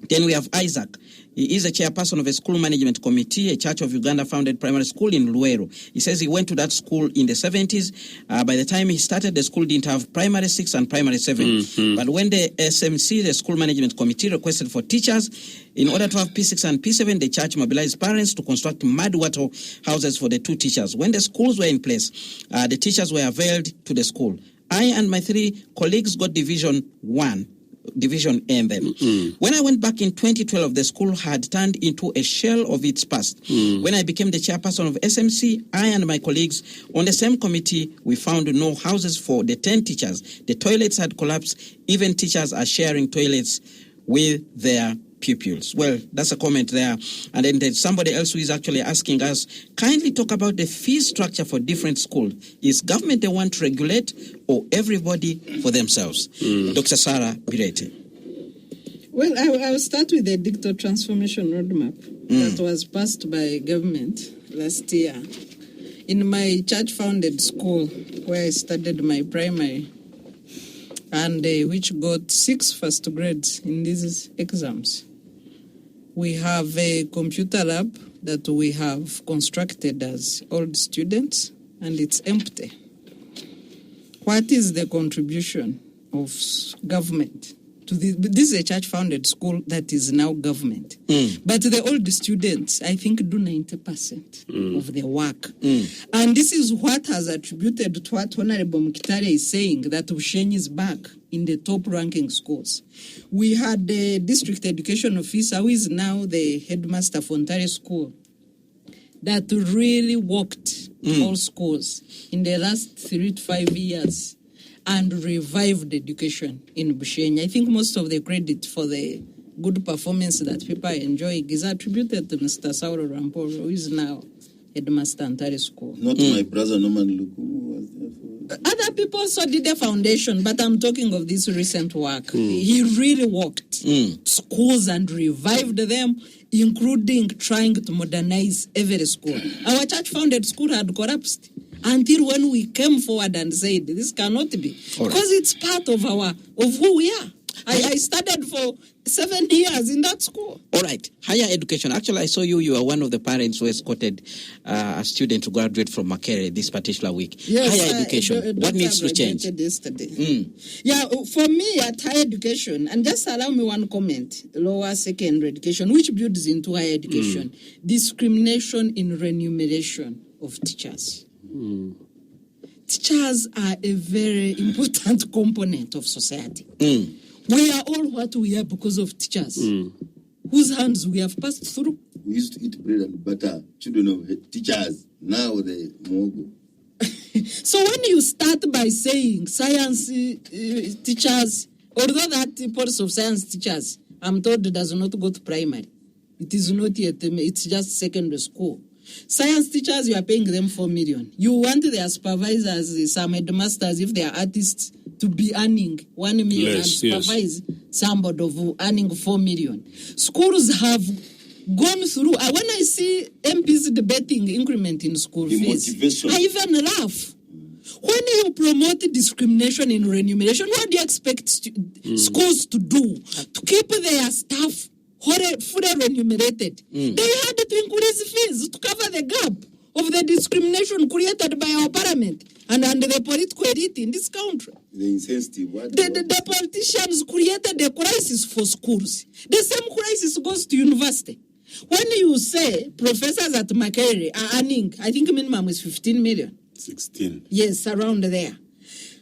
Then we have Isaac. He is a chairperson of a school management committee, a Church of Uganda founded primary school in Luero. He says he went to that school in the 70s. By the time he started, the school didn't have primary 6 and primary 7. But when the SMC, the school management committee, requested for teachers, in order to have P6 and P7, the church mobilized parents to construct mud water houses for the 2 teachers. When the schools were in place, the teachers were availed to the school. I and my 3 colleagues got Division N then. When I went back in 2012, the school had turned into a shell of its past. When I became the chairperson of SMC, I and my colleagues on the same committee, we found no houses for the 10 teachers. The toilets had collapsed. Even teachers are sharing toilets with their pupils. Well, that's a comment there. And then there's somebody else who is actually asking us, kindly talk about the fee structure for different schools. Is government the one to regulate or everybody for themselves? Dr. Sarah Birete. Well, I'll start with the digital transformation roadmap that was passed by government last year. In my church-founded school, where I studied my primary, and which got 6 first grades in these exams, we have a computer lab that we have constructed as old students, and it's empty. What is the contribution of government to this? This is a church-founded school that is now government. But the old students, I think, do 90% of the work. And this is what has attributed to what Honorable Mkitare is saying, that Ushenyi is back in the top-ranking schools. We had the district education officer, who is now the headmaster for Ontari School, that really worked all schools in the last 3 to 5 years and revived education in Bushenyi. I think most of the credit for the good performance that people are enjoying is attributed to Mr. Sauro Ramporo, who is now headmaster Ontari School. Not my brother Norman Luku, who was there for... Other people also did the foundation, but I'm talking of this recent work. He really worked schools and revived them, including trying to modernize every school. Our church-founded school had collapsed until when we came forward and said, this cannot be. Because it's part of who we are. I studied for 7 years in that school. All right. Higher education. Actually, I saw you are one of the parents who escorted a student to graduate from Makere this particular week. Yes, higher education. What needs to change? Yesterday. Yeah, for me at higher education, and just allow me one comment, lower secondary education, which builds into higher education, discrimination in remuneration of teachers. Teachers are a very important component of society. We are all what we are because of teachers, whose hands we have passed through. We used to eat bread and butter, children of teachers, now the mogo. So when you start by saying science teachers, although that part of science teachers, I'm told, does not go to primary. It is not yet, it's just secondary school. Science teachers, you are paying them 4 million. You want their supervisors, some headmasters, if they are artists, to be earning 1 million Less, and supervise somebody of earning 4 million. Schools have gone through. When I see MPs debating increment in school The fees, motivation. I even laugh. When you promote discrimination in remuneration, what do you expect schools to do? To keep their staff fully remunerated. They had to increase fees to cover the gap of the discrimination created by our parliament and the political elite in this country. The insensitive. The politicians created a crisis for schools. The same crisis goes to university. When you say professors at Makerere are earning, I think minimum is 15 million. 16. Yes, around there.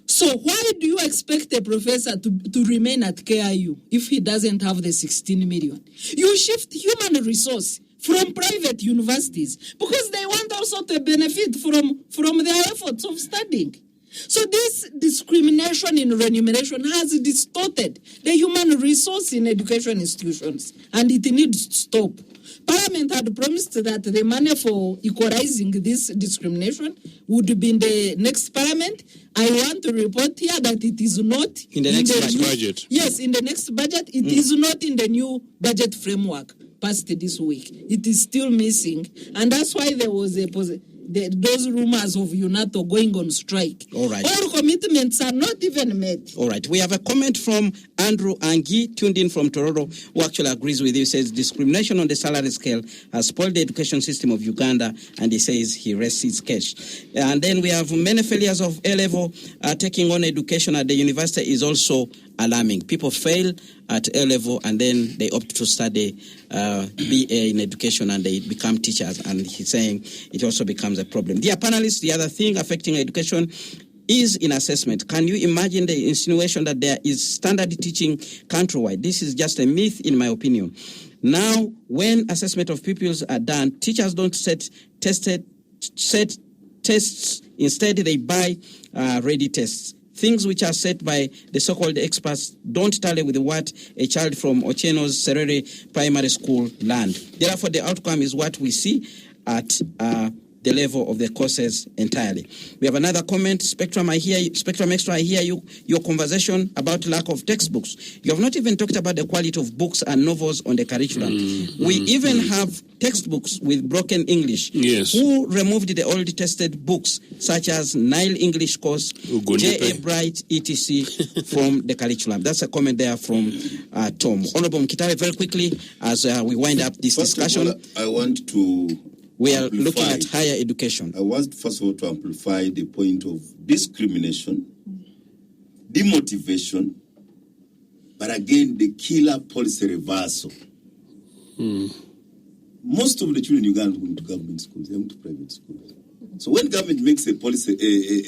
So why do you expect a professor to remain at KIU if he doesn't have the 16 million? You shift human resource from private universities because they want also to benefit from their efforts of studying. So this discrimination in remuneration has distorted the human resource in education institutions, and it needs to stop. Parliament had promised that the money for equalizing this discrimination would be in the next parliament. I want to report here that it is not In the next budget. Yes, in the next budget. It is not in the new budget framework passed this week. It is still missing, and that's why there was those rumors of UNATO going on strike. All right. All commitments are not even met. All right. We have a comment from Andrew Angi, tuned in from Toronto, who actually agrees with you. He says discrimination on the salary scale has spoiled the education system of Uganda, and he says he rests his case. And then we have many failures of A-level. Taking on education at the university is also alarming. People fail at A-level and then they opt to study BA in education and they become teachers. And he's saying it also becomes a problem. Dear panelists, the other thing affecting education is in assessment. Can you imagine the insinuation that there is standard teaching countrywide? This is just a myth, in my opinion. Now, when assessment of pupils are done, teachers don't set tests. Instead, they buy ready tests. Things which are set by the so-called experts don't tally with what a child from Ocheno's Serere Primary School learned. Therefore, the outcome is what we see at the level of the courses entirely. We have another comment. Spectrum Extra, I hear you. Your conversation about lack of textbooks. You have not even talked about the quality of books and novels on the curriculum. We even have textbooks with broken English. Yes. Who removed the old tested books such as Nile English course, J.A. Bright, etc. from the curriculum? That's a comment there from Tom. Honorable Mkitare, very quickly as we wind up this discussion. I want to We are looking at higher education. I want, first of all, to amplify the point of discrimination, demotivation, but again, the killer policy reversal. Most of the children in Uganda go to government schools, they go to private schools. So when government makes a policy,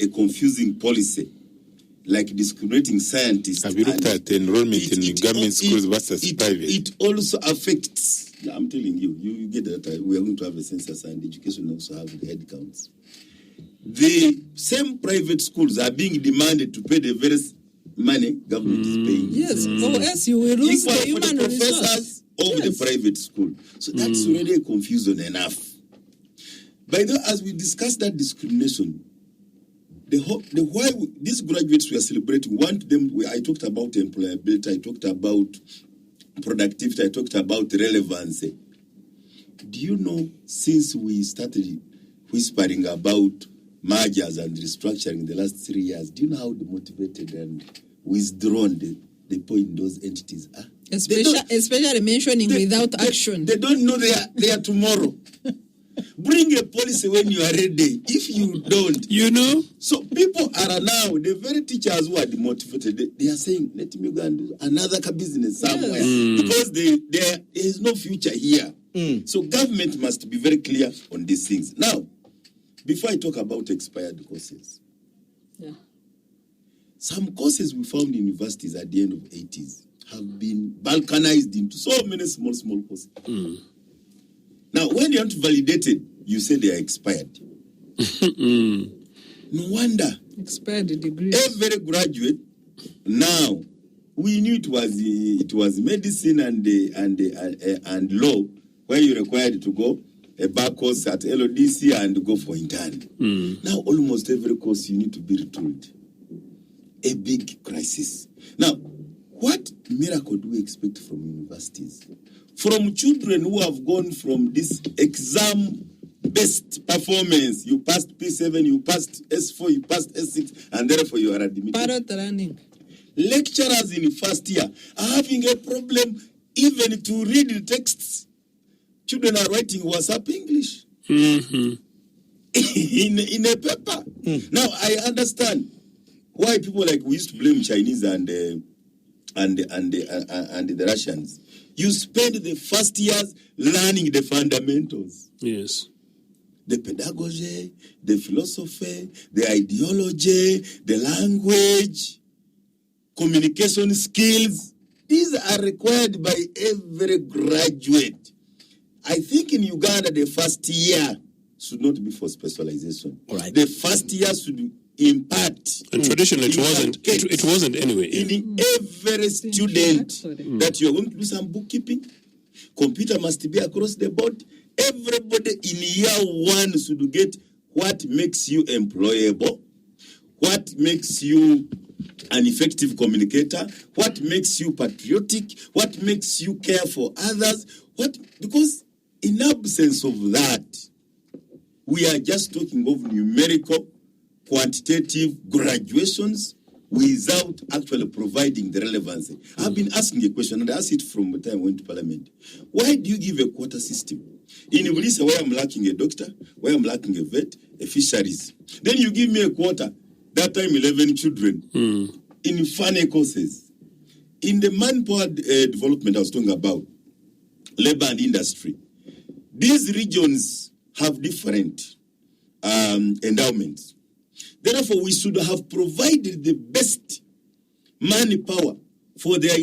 a confusing policy, like discriminating scientists... Have you looked at enrollment in government schools versus private? It also affects... I'm telling you, you get that we are going to have a census and education also have the head counts. The same private schools are being demanded to pay the very money government is paying. Yes, or else you will lose the human professors of the private school. So that's already a confusion enough. By the way, as we discuss that discrimination, why these graduates we are celebrating, I talked about employability, I talked about productivity, I talked about relevancy. Do you know, since we started whispering about mergers and restructuring the last 3 years, do you know how demotivated and withdrawn the people in those entities are? Especially mentioning without action. They don't know they are tomorrow. Bring a policy when you are ready. If you don't, you know. So people are now, the very teachers who are demotivated, they are saying, let me go and do another business somewhere. Because there is no future here. So government must be very clear on these things. Now, before I talk about expired courses, some courses we found in universities at the end of the 80s have been balkanized into so many small courses. Now, when you want to validate it, you say they are expired. No wonder. Expired degrees. Every graduate, now, we knew it was medicine and law, where you're required to go a back course at LODC and go for intern. Now, almost every course you need to be retooled. a big crisis. Now, what miracle do we expect from universities? From children who have gone from this exam-based performance, you passed P7, you passed S4, you passed S6, and therefore you are admitted. Parrot running. Lecturers in first year are having a problem even to read the texts. Children are writing WhatsApp English in a paper. Now, I understand why people like we used to blame Chinese and the Russians. You spend the first years learning the fundamentals. Yes. The pedagogy, the philosophy, the ideology, the language, communication skills. These are required by every graduate. I think in Uganda, the first year should not be for specialization. All right. The first year should impact. And traditionally, it wasn't anyway. In every student that you are going to do some bookkeeping, computer must be across the board. Everybody in year one should get what makes you employable, what makes you an effective communicator, what makes you patriotic, what makes you care for others. Because in absence of that, we are just talking of numerical, quantitative graduations without actually providing the relevancy. I've been asking a question, and I asked it from the time I went to Parliament. Why do you give a quota system? In Ibulisha, where I'm lacking a doctor, where I'm lacking a vet, a fisheries. Then you give me a quota, that time 11 children, in funny courses. In the manpower development I was talking about, labor and industry, these regions have different endowments. Therefore, we should have provided the best manpower for their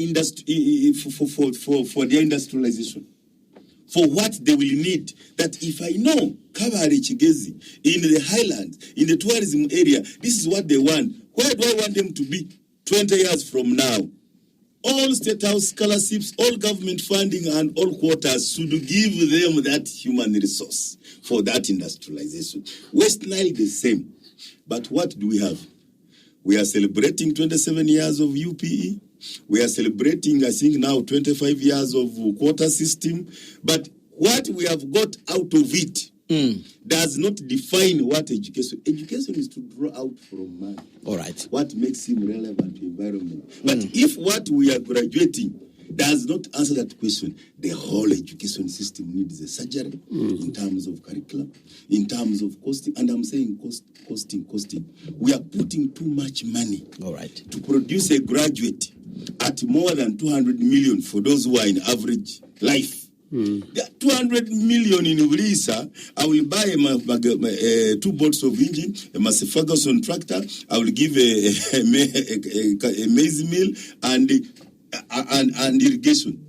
for their industrialization, for what they will need. That if I know Kabare Chigezi in the highlands, in the tourism area, this is what they want. Where do I want them to be 20 years from now? All state house scholarships, all government funding, and all quotas should give them that human resource for that industrialization. West Nile, the same. But what do we have? We are celebrating 27 years of UPE. We are celebrating, I think now, 25 years of quota system. But what we have got out of it does not define what education. Education is to draw out from man. All right. What makes him relevant to environment. But if what we are graduating does not answer that question, the whole education system needs a surgery in terms of curriculum, in terms of costing. And I'm saying costing. We are putting too much money to produce a graduate at more than 200 million for those who are in average life. There are 200 million in Ulisa. I will buy 2 boats of engine, a Massey Ferguson tractor. I will give a maize mill and irrigation.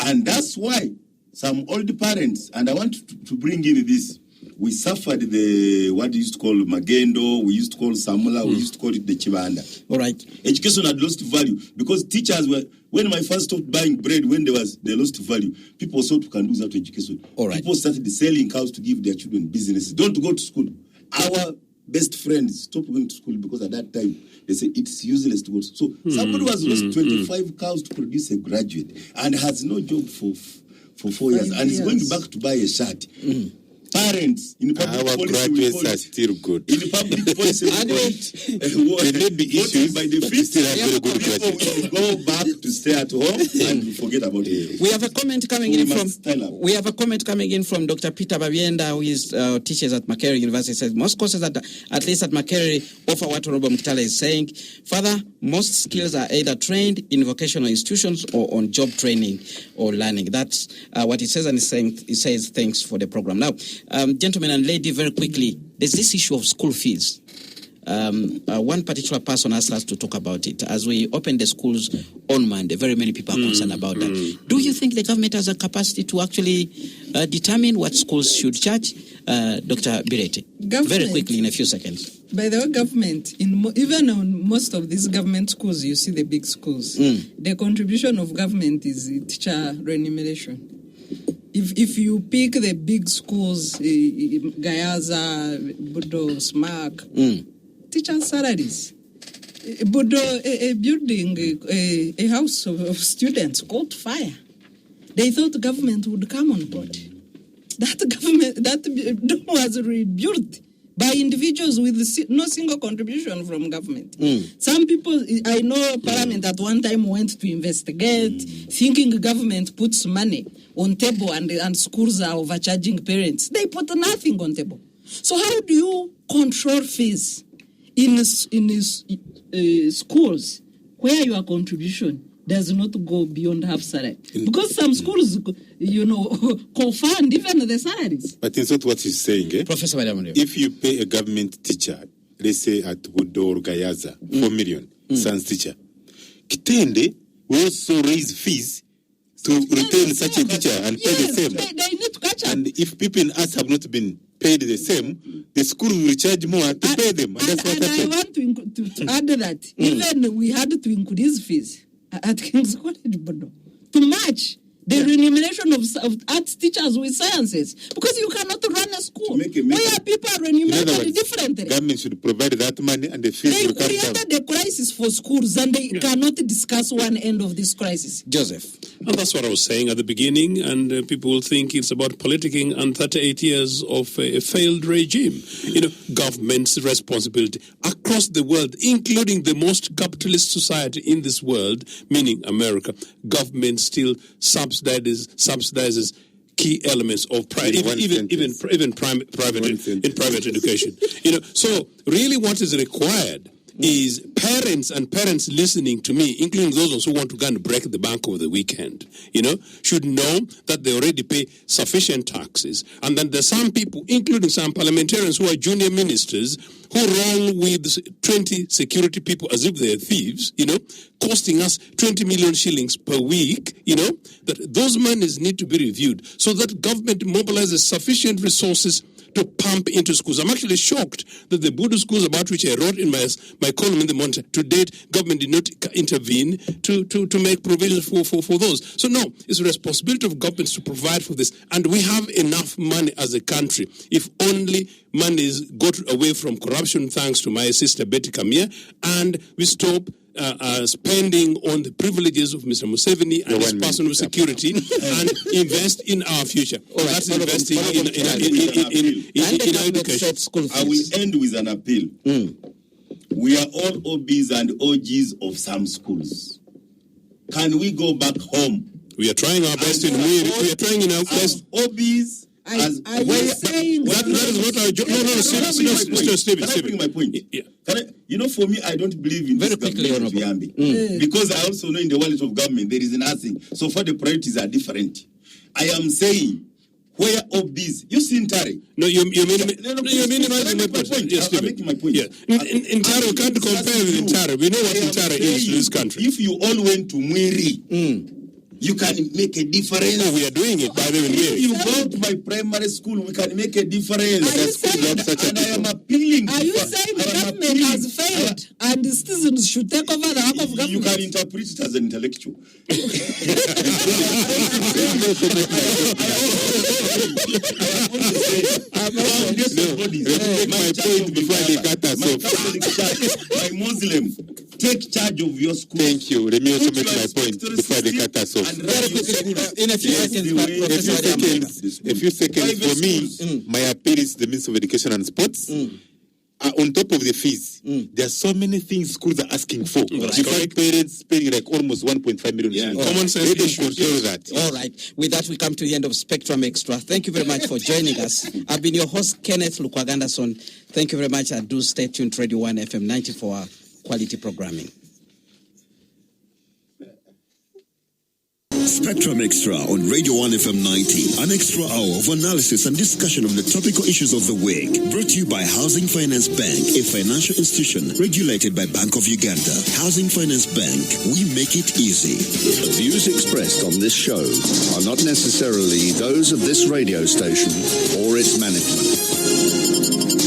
And that's why some old parents, and I want to bring in this, we suffered what we used to call Magendo, we used to call Samula, we used to call it the Chibanda. All right. Education had lost value because teachers were, when I first stopped buying bread, when they lost value, people thought we can do that to education. All right. People started selling cows to give their children businesses. Don't go to school. Our best friends stopped going to school because at that time, they say it's useless to go to school. So somebody has lost 25 cows to produce a graduate and has no job for 4 years and is going back to buy a shirt. Parents in public our policy graduates are still good. In public policy, There may be issues, by the but fifth, still have very good people graduates. will go back to stay at home and forget about it. We have a comment coming So we in from. must stand up. We have a comment coming in from Dr. Peter Babienda, who is teaches at Makerere University. Says most courses at least at Makerere offer what Honorable Mkitala is saying. Further, most skills are either trained in vocational institutions or on job training or learning. That's what he says, and he's saying. He says thanks for the program. Now, gentlemen and lady, very quickly, there's this issue of school fees. One particular person asked us to talk about it. As we open the schools on Monday, very many people are concerned about that. Do you think the government has a capacity to actually determine what schools should charge? Dr. Birete, very quickly in a few seconds. By the way, government, even on most of these government schools, you see the big schools, the contribution of government is teacher remuneration. If you pick the big schools, Gayaza, Budo, Smack, teacher salaries, But a building, a house of students caught fire. They thought the government would come on board. That building was rebuilt by individuals with no single contribution from government. Some people, I know Parliament at one time went to investigate, thinking government puts money on table and schools are overcharging parents. They put nothing on table. So how do you control fees in schools where your contribution does not go beyond half salary? Because some schools, co-fund even the salaries. But it's not what he's saying. Professor Madam, If you pay a government teacher, let's say at Wodo or Gayaza, 4 million, science teacher, Kitende will also raise fees to retain such a teacher and pay the same. They need to catch up. And if people in us have not been paid the same, the school will charge more to pay them. And that's what happened. I want to add that even we had to increase fees at King's College Bodo to match the remuneration of arts teachers with sciences, because you cannot run a school where people are remunerated differently. Government should provide that money and the fees will come down. They created a crisis for schools and they cannot discuss one end of this crisis. Joseph. And that's what I was saying at the beginning, and people will think it's about politicking and 38 years of a failed regime. Government's responsibility across the world, including the most capitalist society in this world, meaning America. Government still subsidizes key elements of private, even private education. So really, what is required is parents listening to me, including those who want to go and break the bank over the weekend, should know that they already pay sufficient taxes. And then there's some people, including some parliamentarians who are junior ministers, who roll with 20 security people as if they're thieves, costing us 20 million shillings per week, that those monies need to be reviewed so that government mobilizes sufficient resources to pump into schools. I'm actually shocked that the Buddha schools about which I wrote in my column in the Monitor, to date, government did not intervene to make provisions for those. So no, it's the responsibility of governments to provide for this. And we have enough money as a country. If only monies got away from corruption, thanks to my sister Betty Kamia, and we stop spending on the privileges of Mr. Museveni and his personal security and invest in our future. That's investing in our education. I will end with an appeal. We are all OBs and OGs of some schools. Can we go back home? We are trying our best in Wiri. We are trying in our best. OBs. Are you saying that is what I Stephen. Can I bring my point? Yeah. For me, I don't believe in very this quickly, government because I also know in the wallet of government there is nothing. So far the priorities are different. I am saying where OBs, you see in Tari. No, you're minimizing my point. Yes, I'm making my point. Yeah. In Tari, we can't compare with Tari. We know what in Tari is to this country. If you all went to Mwiri, you can make a difference. Oh, we are doing it, by the way. If you go to my primary school, we can make a difference. And I am appealing. Are you saying the government has failed and the citizens should take over the arm of government? You can interpret it as an intellectual. My point before they cut us off. My Muslim, take charge of your school. Thank you. Let me also make my point before they cut us off. In a few seconds, for me, my appeal is the Minister of Education and Sports. On top of the fees, there are so many things schools are asking for. You find parents paying like almost 1.5 million. Common sense issues. Control that. All right. With that, we come to the end of Spectrum Extra. Thank you very much for joining us. I've been your host, Kenneth Lukwagandason. Thank you very much. And do stay tuned to Radio 1 FM 90 for our quality programming. Spectrum Extra on Radio 1 FM 90. An extra hour of analysis and discussion of the topical issues of the week. Brought to you by Housing Finance Bank, a financial institution regulated by Bank of Uganda. Housing Finance Bank, we make it easy. The views expressed on this show are not necessarily those of this radio station or its management.